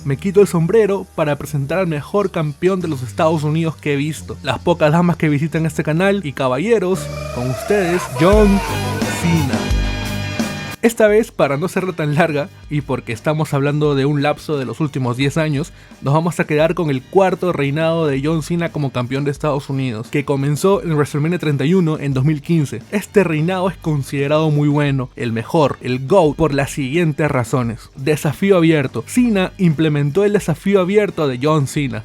para presentar al mejor campeón de los Estados Unidos que he visto. Las pocas damas que visitan este canal y caballeros, con ustedes, John Cena. Esta vez, para no serla tan larga, y porque estamos hablando de un lapso de los últimos 10 años, nos vamos a quedar con el cuarto reinado de John Cena como campeón de Estados Unidos, que comenzó en WrestleMania 31 en 2015. Este reinado es considerado muy bueno, el mejor, el GOAT, por las siguientes razones. Desafío abierto. Cena implementó el desafío abierto de John Cena,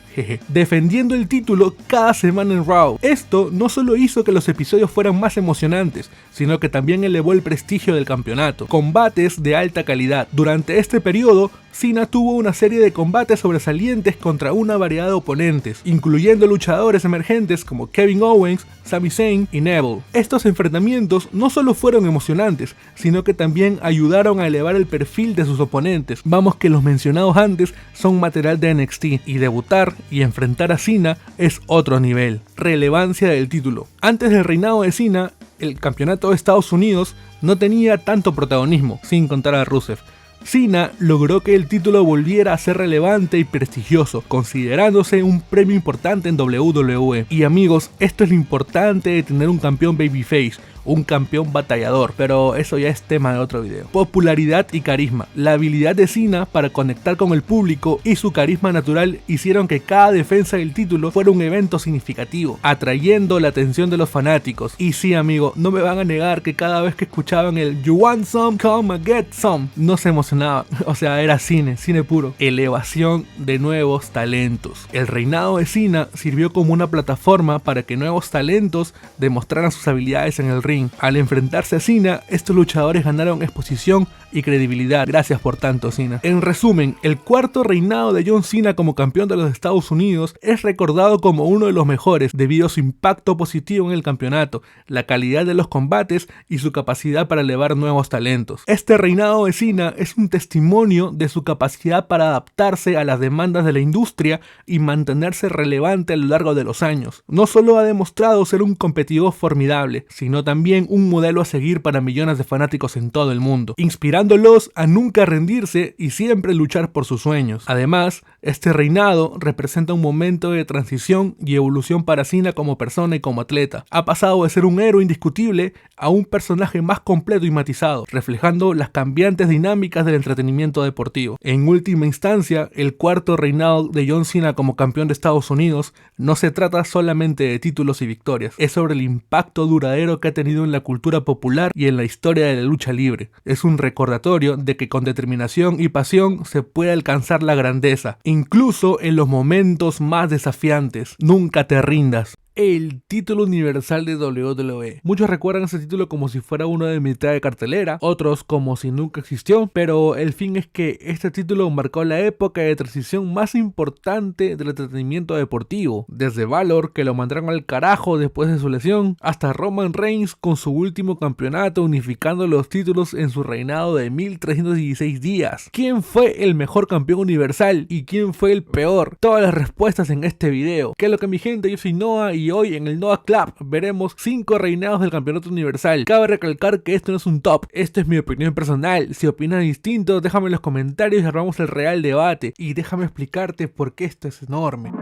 defendiendo el título cada semana en Raw. Esto no solo hizo que los episodios fueran más emocionantes, sino que también elevó el prestigio del campeonato. Combates de alta calidad. Durante este periodo, Cena tuvo una serie de combates sobresalientes contra una variedad de oponentes, incluyendo luchadores emergentes como Kevin Owens, Sami Zayn y Neville. Estos enfrentamientos no solo fueron emocionantes, sino que también ayudaron a elevar el perfil de sus oponentes. Vamos que los mencionados antes son material de NXT, y debutar y enfrentar a Cena es otro nivel. Relevancia del título. Antes del reinado de Cena, el campeonato de Estados Unidos no tenía tanto protagonismo, sin contar a Rusev. Cena logró que el título volviera a ser relevante y prestigioso, considerándose un premio importante en WWE. Y amigos, esto es lo importante de tener un campeón babyface, un campeón batallador, pero eso ya es tema de otro video. Popularidad y carisma. La habilidad de Cena para conectar con el público y su carisma natural hicieron que cada defensa del título fuera un evento significativo, atrayendo la atención de los fanáticos. Y sí, amigo, no me van a negar que cada vez que escuchaban el "You want some? Come and get some", no se emocionaba. O sea, era cine puro. Elevación de nuevos talentos. El reinado de Cena sirvió como una plataforma para que nuevos talentos demostraran sus habilidades en el ring. Al enfrentarse a Cena, estos luchadores ganaron exposición y credibilidad. Gracias por tanto, Cena. En resumen, el cuarto reinado de John Cena como campeón de los Estados Unidos es recordado como uno de los mejores debido a su impacto positivo en el campeonato, la calidad de los combates y su capacidad para elevar nuevos talentos. Este reinado de Cena es un testimonio de su capacidad para adaptarse a las demandas de la industria y mantenerse relevante a lo largo de los años. No solo ha demostrado ser un competidor formidable, sino también un modelo a seguir para millones de fanáticos en todo el mundo, inspirándolos a nunca rendirse y siempre luchar por sus sueños. Además, este reinado representa un momento de transición y evolución para Cena como persona y como atleta. Ha pasado de ser un héroe indiscutible a un personaje más completo y matizado, reflejando las cambiantes dinámicas del entretenimiento deportivo. En última instancia, el cuarto reinado de John Cena como campeón de Estados Unidos no se trata solamente de títulos y victorias, es sobre el impacto duradero que ha tenido en la cultura popular y en la historia de la lucha libre. Es un recordatorio de que con determinación y pasión se puede alcanzar la grandeza, incluso en los momentos más desafiantes. Nunca te rindas. El título universal de WWE. Muchos recuerdan ese título como si fuera uno de mitad de cartelera, otros como si nunca existió, pero el fin es que este título marcó la época de transición más importante del entretenimiento deportivo, desde Valor, que lo mandaron al carajo después de su lesión, hasta Roman Reigns con su último campeonato unificando los títulos en su reinado de 1316 días. ¿Quién fue el mejor campeón universal y quién fue el peor? Todas las respuestas en este video. ¿Qué es lo que, mi gente? Yo soy Noah y hoy en el Noah Club veremos 5 reinados del campeonato universal. Cabe recalcar que esto no es un top, esto es mi opinión personal. Si opinas distinto, déjame en los comentarios y armamos el real debate. Y déjame explicarte por qué esto es enorme.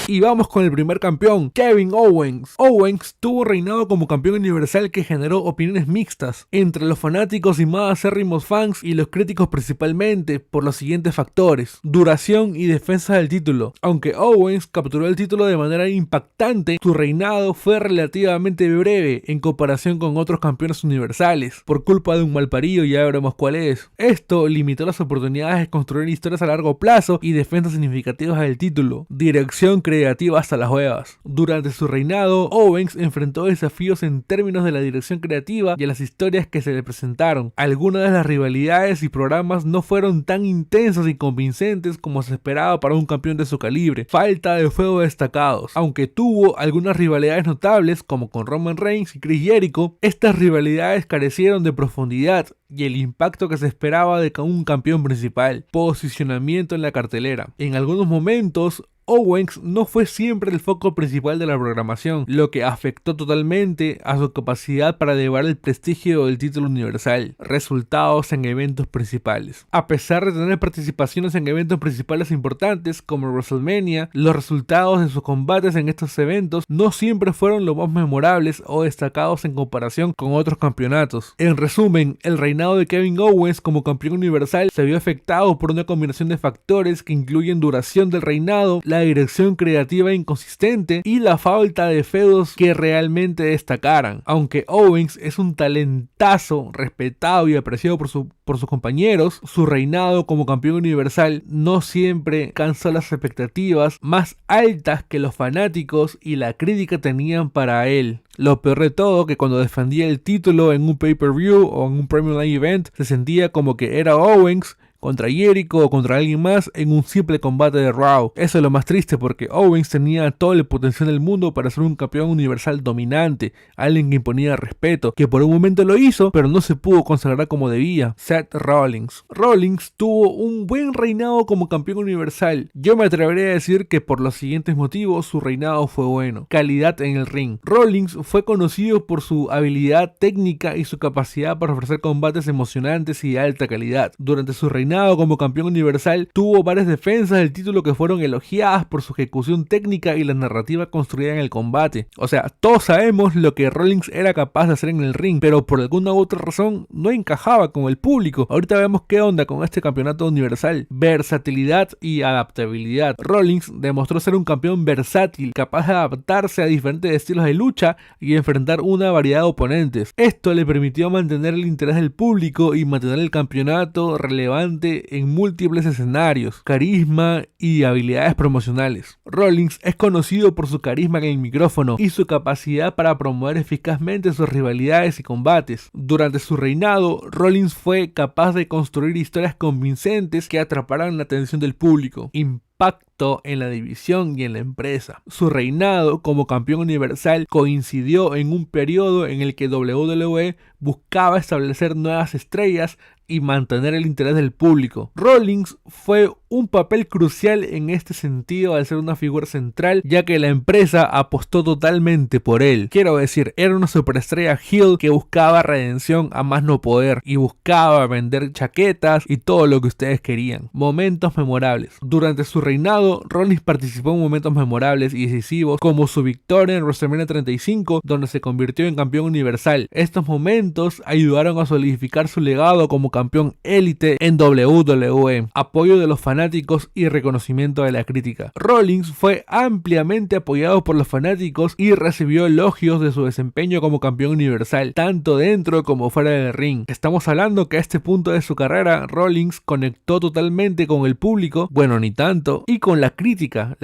Y vamos con el primer campeón, Kevin Owens. Owens tuvo reinado como campeón universal que generó opiniones mixtas entre los fanáticos y más acérrimos fans y los críticos, principalmente por los siguientes factores: duración y defensa del título. Aunque Owens capturó el título de manera impactante, su reinado fue relativamente breve en comparación con otros campeones universales, por culpa de un malparido, ya veremos cuál es. Esto limitó las oportunidades de construir historias a largo plazo y defensas significativas del título. Dirección creativa hasta las huevas. Durante su reinado, Owens enfrentó desafíos en términos de la dirección creativa y a las historias que se le presentaron. Algunas de las rivalidades y programas no fueron tan intensos y convincentes como se esperaba para un campeón de su calibre. Falta de fuego destacados. Aunque tuvo algunas rivalidades notables como con Roman Reigns y Chris Jericho, estas rivalidades carecieron de profundidad y el impacto que se esperaba de un campeón principal. Posicionamiento en la cartelera. En algunos momentos, Owens no fue siempre el foco principal de la programación, lo que afectó totalmente a su capacidad para elevar el prestigio del título universal. Resultados en eventos principales. A pesar de tener participaciones en eventos principales importantes como WrestleMania, los resultados de sus combates en estos eventos no siempre fueron los más memorables o destacados en comparación con otros campeonatos. En resumen, el reinado de Kevin Owens como campeón universal se vio afectado por una combinación de factores que incluyen duración del reinado, la dirección creativa inconsistente y la falta de feudos que realmente destacaran. Aunque Owens es un talentazo respetado y apreciado por sus compañeros, su reinado como campeón universal no siempre alcanzó las expectativas más altas que los fanáticos y la crítica tenían para él. Lo peor de todo, que cuando defendía el título en un pay-per-view o en un Premium Live Event, se sentía como que era Owens contra Jericho o contra alguien más en un simple combate de Raw. Eso es lo más triste, porque Owens tenía todo el potencial del mundo para ser un campeón universal dominante, alguien que imponía respeto, que por un momento lo hizo, pero no se pudo consagrar como debía. Seth Rollins. Rollins tuvo un buen reinado como campeón universal. Yo me atrevería a decir que por los siguientes motivos su reinado fue bueno. Calidad en el ring. Rollins fue conocido por su habilidad técnica y su capacidad para ofrecer combates emocionantes y de alta calidad. Durante su reinado reinado como campeón universal tuvo varias defensas del título que fueron elogiadas por su ejecución técnica y la narrativa construida en el combate. O sea, todos sabemos lo que Rollins era capaz de hacer en el ring, pero por alguna u otra razón no encajaba con el público. Ahorita vemos qué onda con este campeonato universal. Versatilidad y adaptabilidad. Rollins demostró ser un campeón versátil, capaz de adaptarse a diferentes estilos de lucha y enfrentar una variedad de oponentes. Esto le permitió mantener el interés del público y mantener el campeonato relevante en múltiples escenarios, carisma y habilidades promocionales. Rollins es conocido por su carisma en el micrófono y su capacidad para promover eficazmente sus rivalidades y combates. Durante su reinado, Rollins fue capaz de construir historias convincentes que atraparan la atención del público. Impacto en la división y en la empresa. Su reinado como campeón universal coincidió en un periodo en el que WWE buscaba establecer nuevas estrellas y mantener el interés del público. Rollins fue un papel crucial en este sentido al ser una figura central, ya que la empresa apostó totalmente por él. Quiero decir, era una superestrella heel que buscaba redención a más no poder y buscaba vender chaquetas y todo lo que ustedes querían. Momentos memorables. Durante su reinado, Rollins participó en momentos memorables y decisivos como su victoria en WrestleMania 35, donde se convirtió en campeón universal. Estos momentos ayudaron a solidificar su legado como campeón élite en WWE, apoyo de los fanáticos y reconocimiento de la crítica. Rollins fue ampliamente apoyado por los fanáticos y recibió elogios de su desempeño como campeón universal, tanto dentro como fuera del ring. Estamos hablando que a este punto de su carrera, Rollins conectó totalmente con el público, bueno, ni tanto, y con la crítica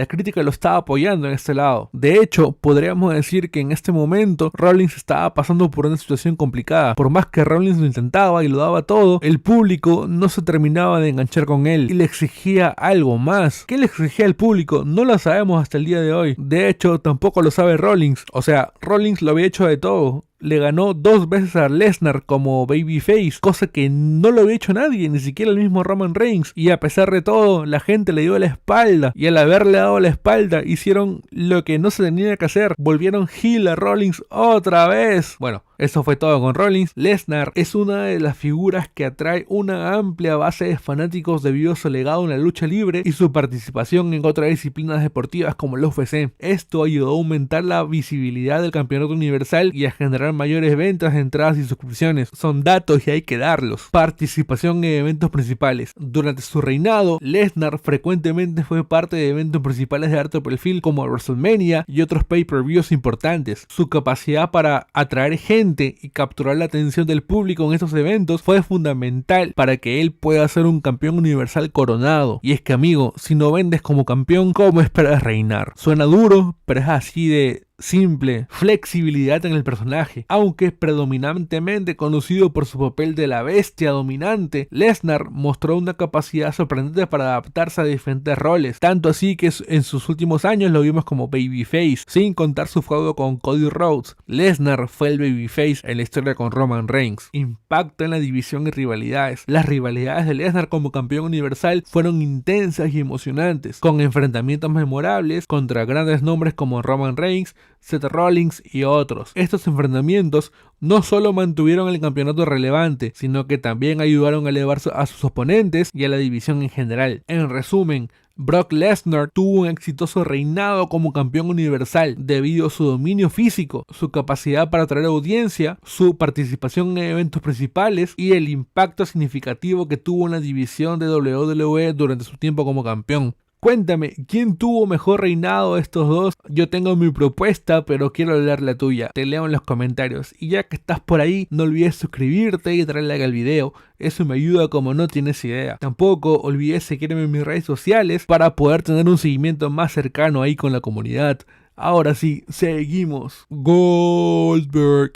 lo estaba apoyando en este lado. De hecho, podríamos decir que en este momento Rollins estaba pasando por una situación complicada. Por más que Rollins lo intentaba y lo daba todo, el público no se terminaba de enganchar con él y le exigía algo más. ¿Qué le exigía al público? No lo sabemos hasta el día de hoy. De hecho, tampoco lo sabe Rollins. O sea, Rollins lo había hecho de todo. Le ganó 2 veces a Lesnar como babyface, cosa que no lo había hecho nadie, ni siquiera el mismo Roman Reigns. Y a pesar de todo, la gente le dio la espalda. Y al haberle dado la espalda, hicieron lo que no se tenía que hacer. Volvieron heel a Rollins otra vez. Bueno, eso fue todo con Rollins. Lesnar es una de las figuras que atrae una amplia base de fanáticos debido a su legado en la lucha libre y su participación en otras disciplinas deportivas como el UFC. Esto ayudó a aumentar la visibilidad del campeonato universal y a generar mayores ventas, entradas y suscripciones. Son datos y hay que darlos. Participación en eventos principales. Durante su reinado, Lesnar frecuentemente fue parte de eventos principales de alto perfil como WrestleMania y otros pay-per-views importantes. Su capacidad para atraer gente y capturar la atención del público en estos eventos fue fundamental para que él pueda ser un campeón universal coronado. Y es que, amigo, si no vendes como campeón, ¿cómo esperas reinar? Suena duro, pero es así de simple. Flexibilidad en el personaje. Aunque predominantemente conocido por su papel de la bestia dominante, Lesnar mostró una capacidad sorprendente para adaptarse a diferentes roles, tanto así que en sus últimos años lo vimos como babyface, sin contar su feudo con Cody Rhodes. Lesnar fue el babyface en la historia con Roman Reigns. Impacto en la división y rivalidades. Las rivalidades de Lesnar como campeón universal fueron intensas y emocionantes, con enfrentamientos memorables contra grandes nombres como Roman Reigns, Seth Rollins y otros. Estos enfrentamientos no solo mantuvieron el campeonato relevante, sino que también ayudaron a elevar a sus oponentes y a la división en general. En resumen, Brock Lesnar tuvo un exitoso reinado como campeón universal debido a su dominio físico, su capacidad para atraer audiencia, su participación en eventos principales y el impacto significativo que tuvo en la división de WWE durante su tiempo como campeón. Cuéntame, ¿quién tuvo mejor reinado de estos dos? Yo tengo mi propuesta, pero quiero leer la tuya. Te leo en los comentarios. Y ya que estás por ahí, no olvides suscribirte y darle like al video. Eso me ayuda como no tienes idea. Tampoco olvides seguirme en mis redes sociales para poder tener un seguimiento más cercano ahí con la comunidad. Ahora sí, seguimos. Goldberg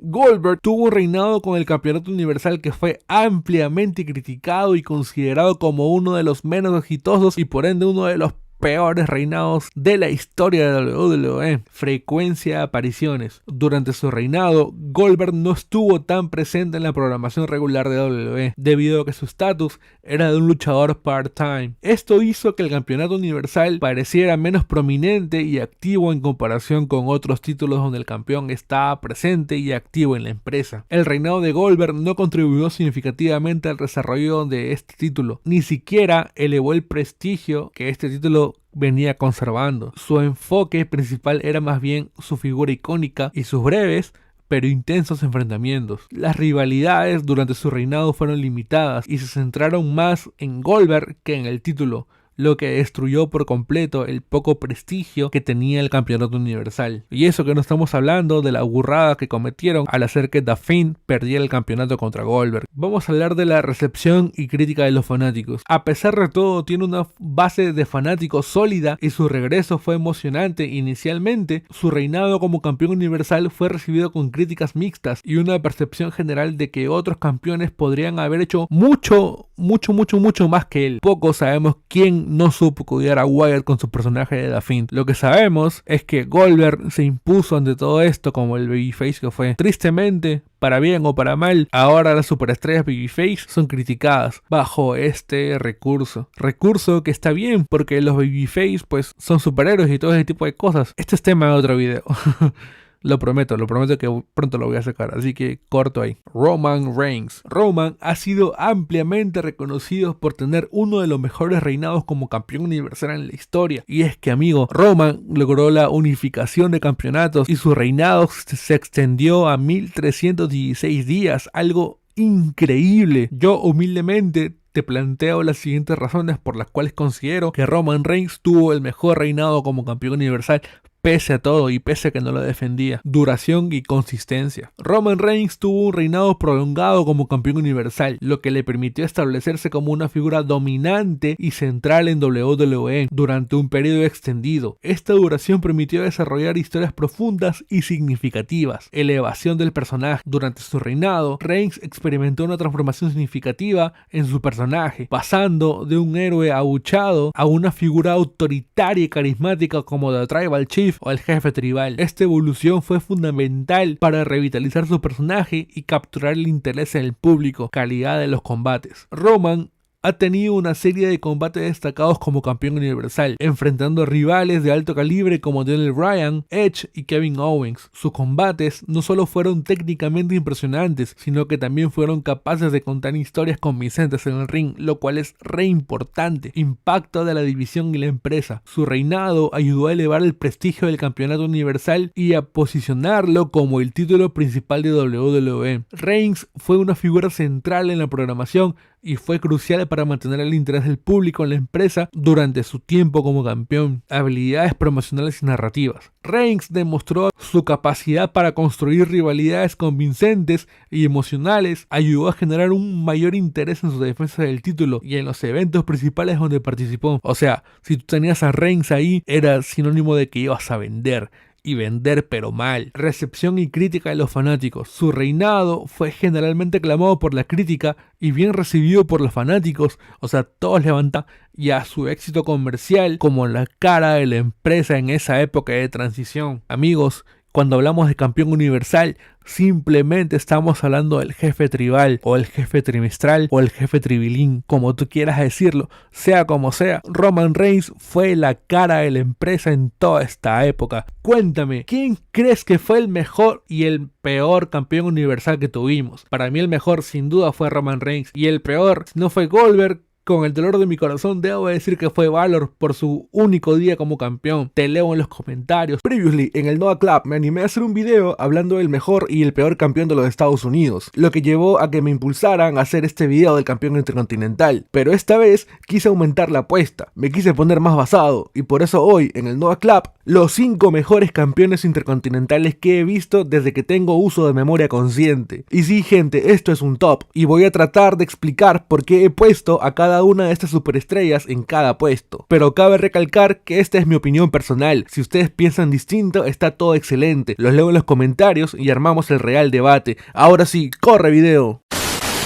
tuvo un reinado con el campeonato universal que fue ampliamente criticado y considerado como uno de los menos exitosos y por ende uno de los peores reinados de la historia de WWE. Frecuencia de apariciones. Durante su reinado, Goldberg no estuvo tan presente en la programación regular de WWE, debido a que su estatus era de un luchador part-time. Esto hizo que el campeonato universal pareciera menos prominente y activo en comparación con otros títulos donde el campeón estaba presente y activo en la empresa. El reinado de Goldberg no contribuyó significativamente al desarrollo de este título, ni siquiera elevó el prestigio que este título venía conservando. Su enfoque principal era más bien su figura icónica y sus breves pero intensos enfrentamientos. Las rivalidades durante su reinado fueron limitadas y se centraron más en Goldberg que en el título, lo que destruyó por completo el poco prestigio que tenía el campeonato universal. Y eso que no estamos hablando de la burrada que cometieron al hacer que The Fiend perdiera el campeonato contra Goldberg. Vamos a hablar de la recepción y crítica de los fanáticos. A pesar de todo, tiene una base de fanáticos sólida y su regreso fue emocionante. Inicialmente, su reinado como campeón universal fue recibido con críticas mixtas y una percepción general de que otros campeones podrían haber hecho mucho más que él. Pocos sabemos quién no supo cuidar a Wyatt con su personaje de The Fiend. Lo que sabemos es que Goldberg se impuso ante todo esto como el babyface que fue. Tristemente, para bien o para mal, ahora las superestrellas babyface son criticadas bajo este recurso que está bien porque los babyface pues son superhéroes y todo ese tipo de cosas. Este es tema de otro video. Lo prometo que pronto lo voy a sacar, así que corto ahí. Roman Reigns. Roman ha sido ampliamente reconocido por tener uno de los mejores reinados como campeón universal en la historia. Y es que, amigo, Roman logró la unificación de campeonatos y su reinado se extendió a 1316 días, algo increíble. Yo humildemente te planteo las siguientes razones por las cuales considero que Roman Reigns tuvo el mejor reinado como campeón universal. Pese a todo y pese a que no lo defendía. Duración y consistencia. Roman Reigns tuvo un reinado prolongado como campeón universal, lo que le permitió establecerse como una figura dominante y central en WWE durante un periodo extendido. Esta duración permitió desarrollar historias profundas y significativas. Elevación del personaje. Durante su reinado, Reigns experimentó una transformación significativa en su personaje, pasando de un héroe abuchado a una figura autoritaria y carismática como The Tribal Chief o el jefe tribal. Esta evolución fue fundamental para revitalizar su personaje y capturar el interés del público. Calidad de los combates. Roman ha tenido una serie de combates destacados como campeón universal, enfrentando a rivales de alto calibre como Daniel Bryan, Edge y Kevin Owens. Sus combates no solo fueron técnicamente impresionantes, sino que también fueron capaces de contar historias convincentes en el ring, lo cual es re importante. Impacto de la división y la empresa. Su reinado ayudó a elevar el prestigio del campeonato universal y a posicionarlo como el título principal de WWE. Reigns fue una figura central en la programación y fue crucial para mantener el interés del público en la empresa durante su tiempo como campeón. Habilidades promocionales y narrativas. Reigns demostró su capacidad para construir rivalidades convincentes y emocionales, ayudó a generar un mayor interés en su defensa del título y en los eventos principales donde participó. O sea, si tú tenías a Reigns ahí, era sinónimo de que ibas a vender. Y vender pero mal. Recepción y crítica de los fanáticos. Su reinado fue generalmente aclamado por la crítica y bien recibido por los fanáticos, o sea, todos levantan ya su éxito comercial como la cara de la empresa en esa época de transición. Amigos, cuando hablamos de campeón universal, simplemente estamos hablando del jefe tribal, o el jefe trimestral, o el jefe tribilín, como tú quieras decirlo. Sea como sea, Roman Reigns fue la cara de la empresa en toda esta época. Cuéntame, ¿quién crees que fue el mejor y el peor campeón universal que tuvimos? Para mí el mejor sin duda fue Roman Reigns, y el peor, si no fue Goldberg, con el dolor de mi corazón debo decir que fue Balor por su único día como campeón. Te leo en los comentarios. Previously, en el Noah Club me animé a hacer un video hablando del mejor y el peor campeón de los Estados Unidos, lo que llevó a que me impulsaran a hacer este video del campeón intercontinental. Pero esta vez quise aumentar la apuesta, me quise poner más basado, y por eso hoy en el Noah Club, los 5 mejores campeones intercontinentales que he visto desde que tengo uso de memoria consciente. Y sí, gente, esto es un top, y voy a tratar de explicar por qué he puesto a cada una de estas superestrellas en cada puesto. Pero cabe recalcar que esta es mi opinión personal. Si ustedes piensan distinto, está todo excelente. Los leo en los comentarios y armamos el real debate. Ahora sí, ¡corre video!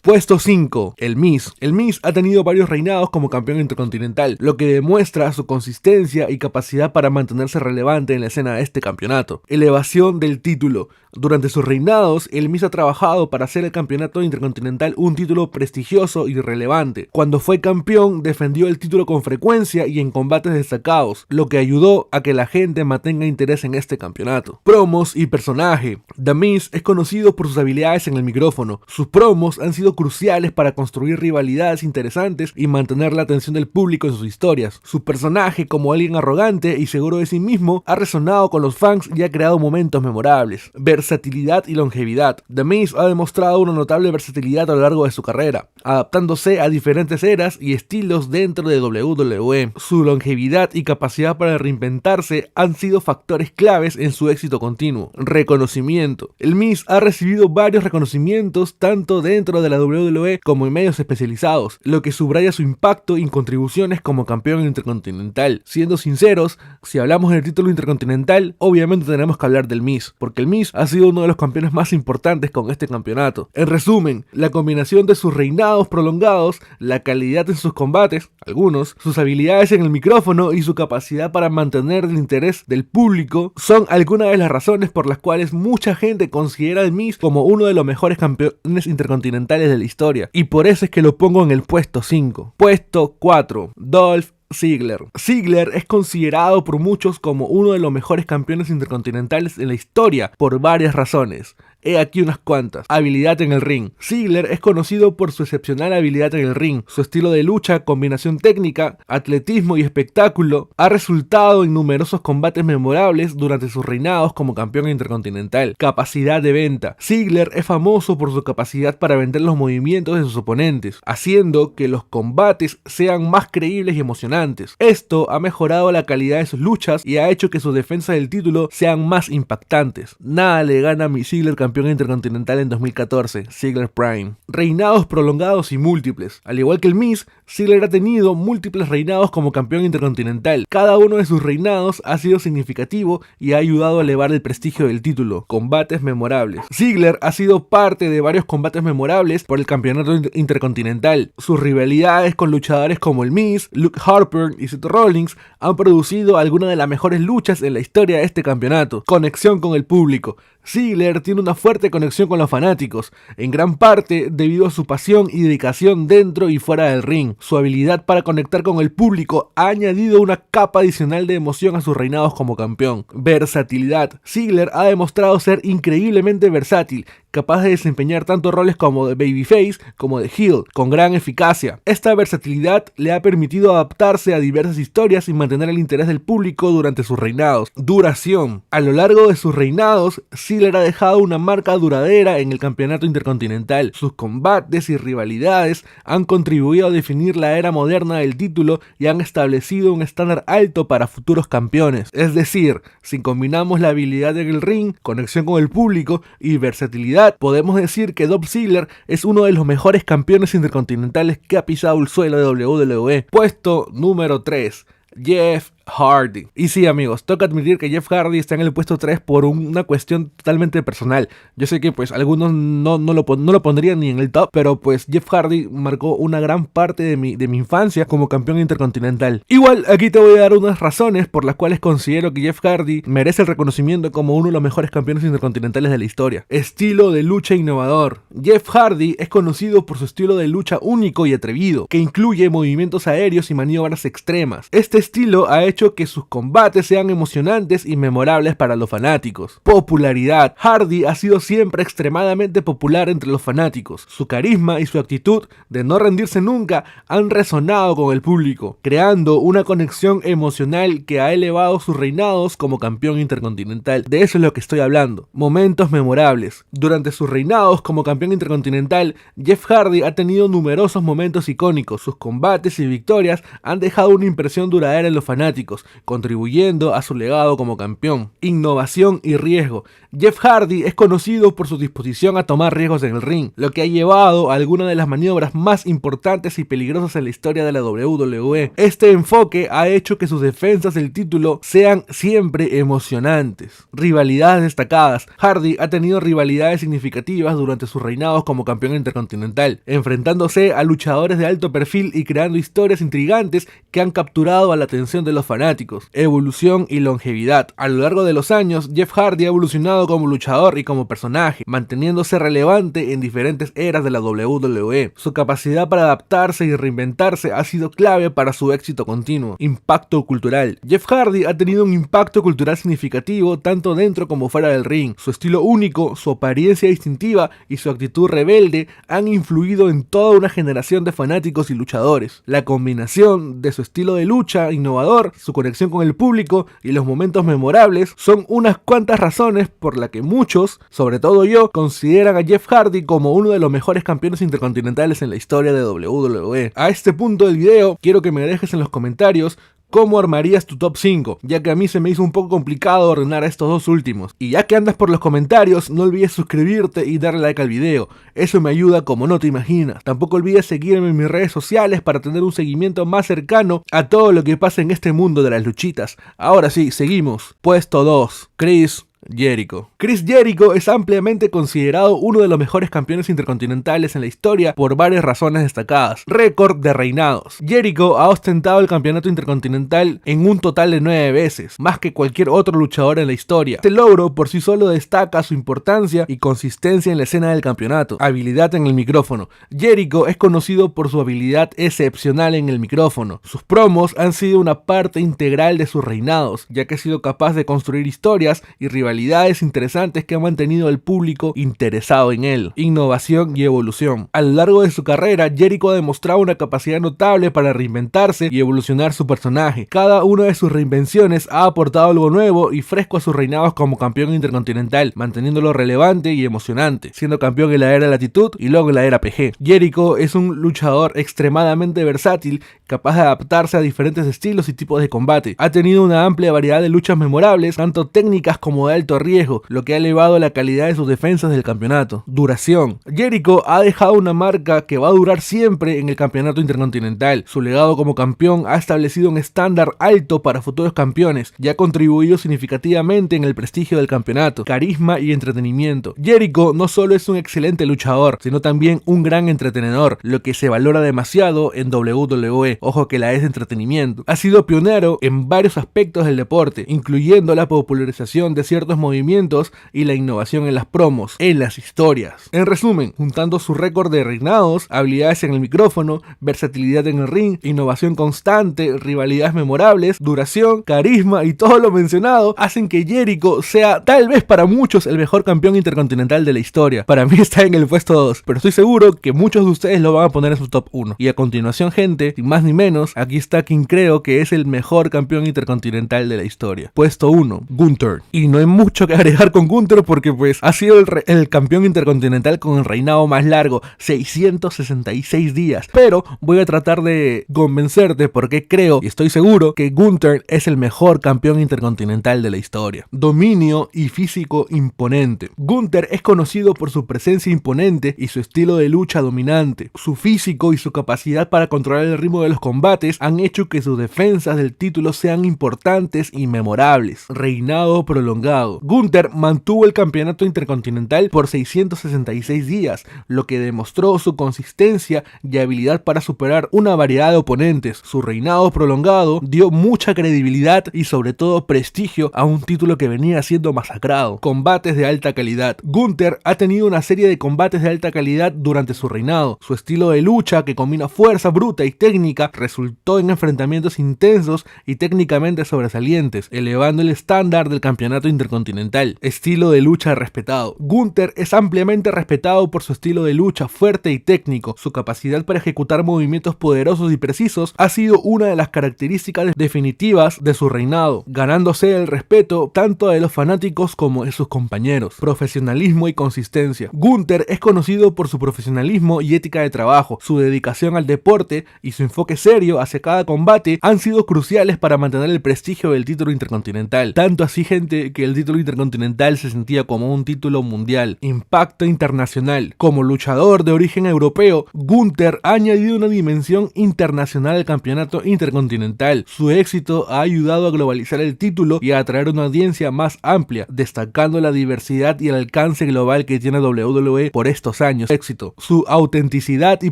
Puesto 5. El Miz. El Miz ha tenido varios reinados como campeón intercontinental, lo que demuestra su consistencia y capacidad para mantenerse relevante en la escena de este campeonato. Elevación del título. Durante sus reinados, el Miz ha trabajado para hacer el campeonato intercontinental un título prestigioso y relevante. Cuando fue campeón, defendió el título con frecuencia y en combates destacados, lo que ayudó a que la gente mantenga interés en este campeonato. Promos y personaje. The Miz es conocido por sus habilidades en el micrófono. Sus promos han sido cruciales para construir rivalidades interesantes y mantener la atención del público en sus historias. Su personaje, como alguien arrogante y seguro de sí mismo, ha resonado con los fans y ha creado momentos memorables. Versatilidad y longevidad. The Miz ha demostrado una notable versatilidad a lo largo de su carrera, adaptándose a diferentes eras y estilos dentro de WWE. Su longevidad y capacidad para reinventarse han sido factores claves en su éxito continuo. Reconocimiento. El Miz ha recibido varios reconocimientos tanto dentro de la WWE como en medios especializados, lo que subraya su impacto y contribuciones como campeón intercontinental. Siendo sinceros, si hablamos del título intercontinental, obviamente tenemos que hablar del Miz, porque el Miz ha sido uno de los campeones más importantes con este campeonato. En resumen, la combinación de sus reinados prolongados, la calidad en sus combates, algunos, sus habilidades en el micrófono y su capacidad para mantener el interés del público son algunas de las razones por las cuales mucha gente considera al Miz como uno de los mejores campeones intercontinentales de la historia, y por eso es que lo pongo en el puesto 5. Puesto 4. Dolph Ziggler. Ziggler es considerado por muchos como uno de los mejores campeones intercontinentales en la historia por varias razones. He aquí unas cuantas. Habilidad en el ring. Ziggler es conocido por su excepcional habilidad en el ring. Su estilo de lucha, combinación técnica, atletismo y espectáculo ha resultado en numerosos combates memorables durante sus reinados como campeón intercontinental. Capacidad de venta. Ziggler es famoso por su capacidad para vender los movimientos de sus oponentes, haciendo que los combates sean más creíbles y emocionantes. Esto ha mejorado la calidad de sus luchas y ha hecho que sus defensas del título sean más impactantes. Nada le gana a mi Ziggler campeón intercontinental en 2014, Ziggler Prime. Reinados prolongados y múltiples. Al igual que el Miz, Ziggler ha tenido múltiples reinados como campeón intercontinental. Cada uno de sus reinados ha sido significativo y ha ayudado a elevar el prestigio del título. Combates memorables. Ziggler ha sido parte de varios combates memorables por el campeonato intercontinental. Sus rivalidades con luchadores como el Miz, Luke Harper y Seth Rollins han producido algunas de las mejores luchas en la historia de este campeonato. Conexión con el público. Ziggler tiene una fuerte conexión con los fanáticos, en gran parte debido a su pasión y dedicación dentro y fuera del ring. Su habilidad para conectar con el público ha añadido una capa adicional de emoción a sus reinados como campeón. Versatilidad. Ziggler ha demostrado ser increíblemente versátil, capaz de desempeñar tanto roles como de babyface como de heel, con gran eficacia. Esta versatilidad le ha permitido adaptarse a diversas historias y mantener el interés del público durante sus reinados. Duración. A lo largo de sus reinados, Ziggler ha dejado una marca duradera en el campeonato intercontinental. Sus combates y rivalidades han contribuido a definir la era moderna del título y han establecido un estándar alto para futuros campeones. Es decir, si combinamos la habilidad en el ring, conexión con el público y versatilidad, podemos decir que Dolph Ziggler es uno de los mejores campeones intercontinentales que ha pisado el suelo de WWE. Puesto número 3. Jeff Hardy. Y sí, amigos, toca admitir que Jeff Hardy está en el puesto 3 por una cuestión totalmente personal. Yo sé que pues algunos no lo pondrían ni en el top, pero pues Jeff Hardy marcó una gran parte de mi infancia como campeón intercontinental. Igual, aquí te voy a dar unas razones por las cuales considero que Jeff Hardy merece el reconocimiento como uno de los mejores campeones intercontinentales de la historia. Estilo de lucha innovador. Jeff Hardy es conocido por su estilo de lucha único y atrevido, que incluye movimientos aéreos y maniobras extremas. Este estilo ha hecho que sus combates sean emocionantes y memorables para los fanáticos. Popularidad. Hardy ha sido siempre extremadamente popular entre los fanáticos. Su carisma y su actitud de no rendirse nunca han resonado con el público, creando una conexión emocional que ha elevado sus reinados como campeón intercontinental. De eso es lo que estoy hablando. Momentos memorables. Durante sus reinados como campeón intercontinental, Jeff Hardy ha tenido numerosos momentos icónicos. Sus combates y victorias han dejado una impresión duradera en los fanáticos. fanáticos, contribuyendo a su legado como campeón. Innovación y riesgo. Jeff Hardy es conocido por su disposición a tomar riesgos en el ring, lo que ha llevado a algunas de las maniobras más importantes y peligrosas en la historia de la WWE. Este enfoque ha hecho que sus defensas del título sean siempre emocionantes. Rivalidades destacadas. Hardy ha tenido rivalidades significativas durante sus reinados como campeón intercontinental, enfrentándose a luchadores de alto perfil y creando historias intrigantes que han capturado a la atención de los fanáticos. Evolución y longevidad. A lo largo de los años, Jeff Hardy ha evolucionado como luchador y como personaje, manteniéndose relevante en diferentes eras de la WWE. Su capacidad para adaptarse y reinventarse ha sido clave para su éxito continuo. Impacto cultural. Jeff Hardy ha tenido un impacto cultural significativo tanto dentro como fuera del ring. Su estilo único, su apariencia distintiva y su actitud rebelde han influido en toda una generación de fanáticos y luchadores. La combinación de su estilo de lucha innovador, su conexión con el público y los momentos memorables son unas cuantas razones por la que muchos, sobre todo yo, consideran a Jeff Hardy como uno de los mejores campeones intercontinentales en la historia de WWE. A este punto del video quiero que me dejes en los comentarios cómo armarías tu top 5, ya que a mí se me hizo un poco complicado ordenar a estos dos últimos. Y ya que andas por los comentarios, no olvides suscribirte y darle like al video, eso me ayuda como no te imaginas. Tampoco olvides seguirme en mis redes sociales para tener un seguimiento más cercano a todo lo que pasa en este mundo de las luchitas. Ahora sí, seguimos. Puesto 2, Chris Jericho. Chris Jericho es ampliamente considerado uno de los mejores campeones intercontinentales en la historia por varias razones destacadas. Récord de reinados. Jericho ha ostentado el campeonato intercontinental en un total de 9 veces, más que cualquier otro luchador en la historia. Este logro por sí solo destaca su importancia y consistencia en la escena del campeonato. Habilidad en el micrófono. Jericho es conocido por su habilidad excepcional en el micrófono. Sus promos han sido una parte integral de sus reinados, ya que ha sido capaz de construir historias y rivalidades interesantes que han mantenido al público interesado en él. Innovación y evolución. A lo largo de su carrera, Jericho ha demostrado una capacidad notable para reinventarse y evolucionar su personaje. Cada una de sus reinvenciones ha aportado algo nuevo y fresco a sus reinados como campeón intercontinental, manteniéndolo relevante y emocionante, siendo campeón en la era Latitud y luego en la era PG. Jericho es un luchador extremadamente versátil, capaz de adaptarse a diferentes estilos y tipos de combate. Ha tenido una amplia variedad de luchas memorables, tanto técnicas como de alto riesgo, lo que ha elevado la calidad de sus defensas del campeonato. Duración. Jericho ha dejado una marca que va a durar siempre en el campeonato intercontinental. Su legado como campeón ha establecido un estándar alto para futuros campeones y ha contribuido significativamente en el prestigio del campeonato. Carisma y entretenimiento. Jericho no solo es un excelente luchador, sino también un gran entretenedor, lo que se valora demasiado en WWE. Ojo que la es entretenimiento. Ha sido pionero en varios aspectos del deporte, incluyendo la popularización de ciertos movimientos y la innovación en las promos, en las historias. En resumen, juntando su récord de reinados, habilidades en el micrófono, versatilidad en el ring, innovación constante, rivalidades memorables, duración, carisma y todo lo mencionado, hacen que Jericho sea tal vez para muchos el mejor campeón intercontinental de la historia. Para mí está en el puesto 2, pero estoy seguro que muchos de ustedes lo van a poner en su top 1. Y a continuación, gente, sin más ni menos, aquí está quien creo que es el mejor campeón intercontinental de la historia. Puesto 1, Gunther. Y no hay mucho que agregar con Gunther porque pues ha sido el campeón intercontinental con el reinado más largo, 666 días. Pero voy a tratar de convencerte porque creo y estoy seguro que Gunther es el mejor campeón intercontinental de la historia. Dominio y físico imponente. Gunther es conocido por su presencia imponente y su estilo de lucha dominante. Su físico y su capacidad para controlar el ritmo de los combates han hecho que sus defensas del título sean importantes y memorables. Reinado prolongado. Gunther mantuvo el campeonato intercontinental por 666 días, lo que demostró su consistencia y habilidad para superar una variedad de oponentes. Su reinado prolongado dio mucha credibilidad y sobre todo prestigio a un título que venía siendo masacrado. Combates de alta calidad. Gunther ha tenido una serie de combates de alta calidad durante su reinado. Su estilo de lucha, que combina fuerza bruta y técnica, resultó en enfrentamientos intensos y técnicamente sobresalientes, elevando el estándar del campeonato intercontinental Intercontinental. Estilo de lucha respetado. Gunther es ampliamente respetado por su estilo de lucha fuerte y técnico. Su capacidad para ejecutar movimientos poderosos y precisos ha sido una de las características definitivas de su reinado, ganándose el respeto tanto de los fanáticos como de sus compañeros. Profesionalismo y consistencia. Gunther es conocido por su profesionalismo y ética de trabajo. Su dedicación al deporte y su enfoque serio hacia cada combate han sido cruciales para mantener el prestigio del título intercontinental. Tanto así, gente, que el título intercontinental se sentía como un título mundial. Impacto internacional. Como luchador de origen europeo, Gunther ha añadido una dimensión internacional al campeonato intercontinental. Su éxito ha ayudado a globalizar el título y a atraer una audiencia más amplia, destacando la diversidad y el alcance global que tiene WWE por estos años. Éxito. Su autenticidad y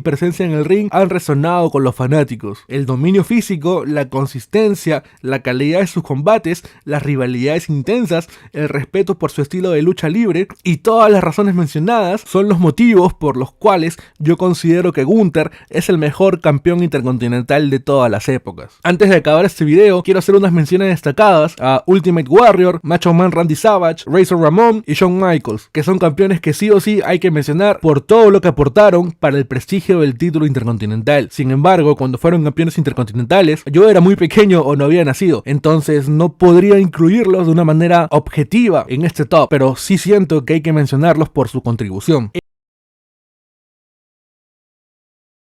presencia en el ring han resonado con los fanáticos. El dominio físico, la consistencia, la calidad de sus combates, las rivalidades intensas, el respeto por su estilo de lucha libre y todas las razones mencionadas son los motivos por los cuales yo considero que Gunther es el mejor campeón intercontinental de todas las épocas. Antes de acabar este video, quiero hacer unas menciones destacadas a Ultimate Warrior, Macho Man Randy Savage, Razor Ramon y Shawn Michaels, que son campeones que sí o sí hay que mencionar por todo lo que aportaron para el prestigio del título intercontinental. Sin embargo, cuando fueron campeones intercontinentales, yo era muy pequeño o no había nacido, entonces no podría incluirlos de una manera objetiva en este top, pero sí siento que hay que mencionarlos por su contribución.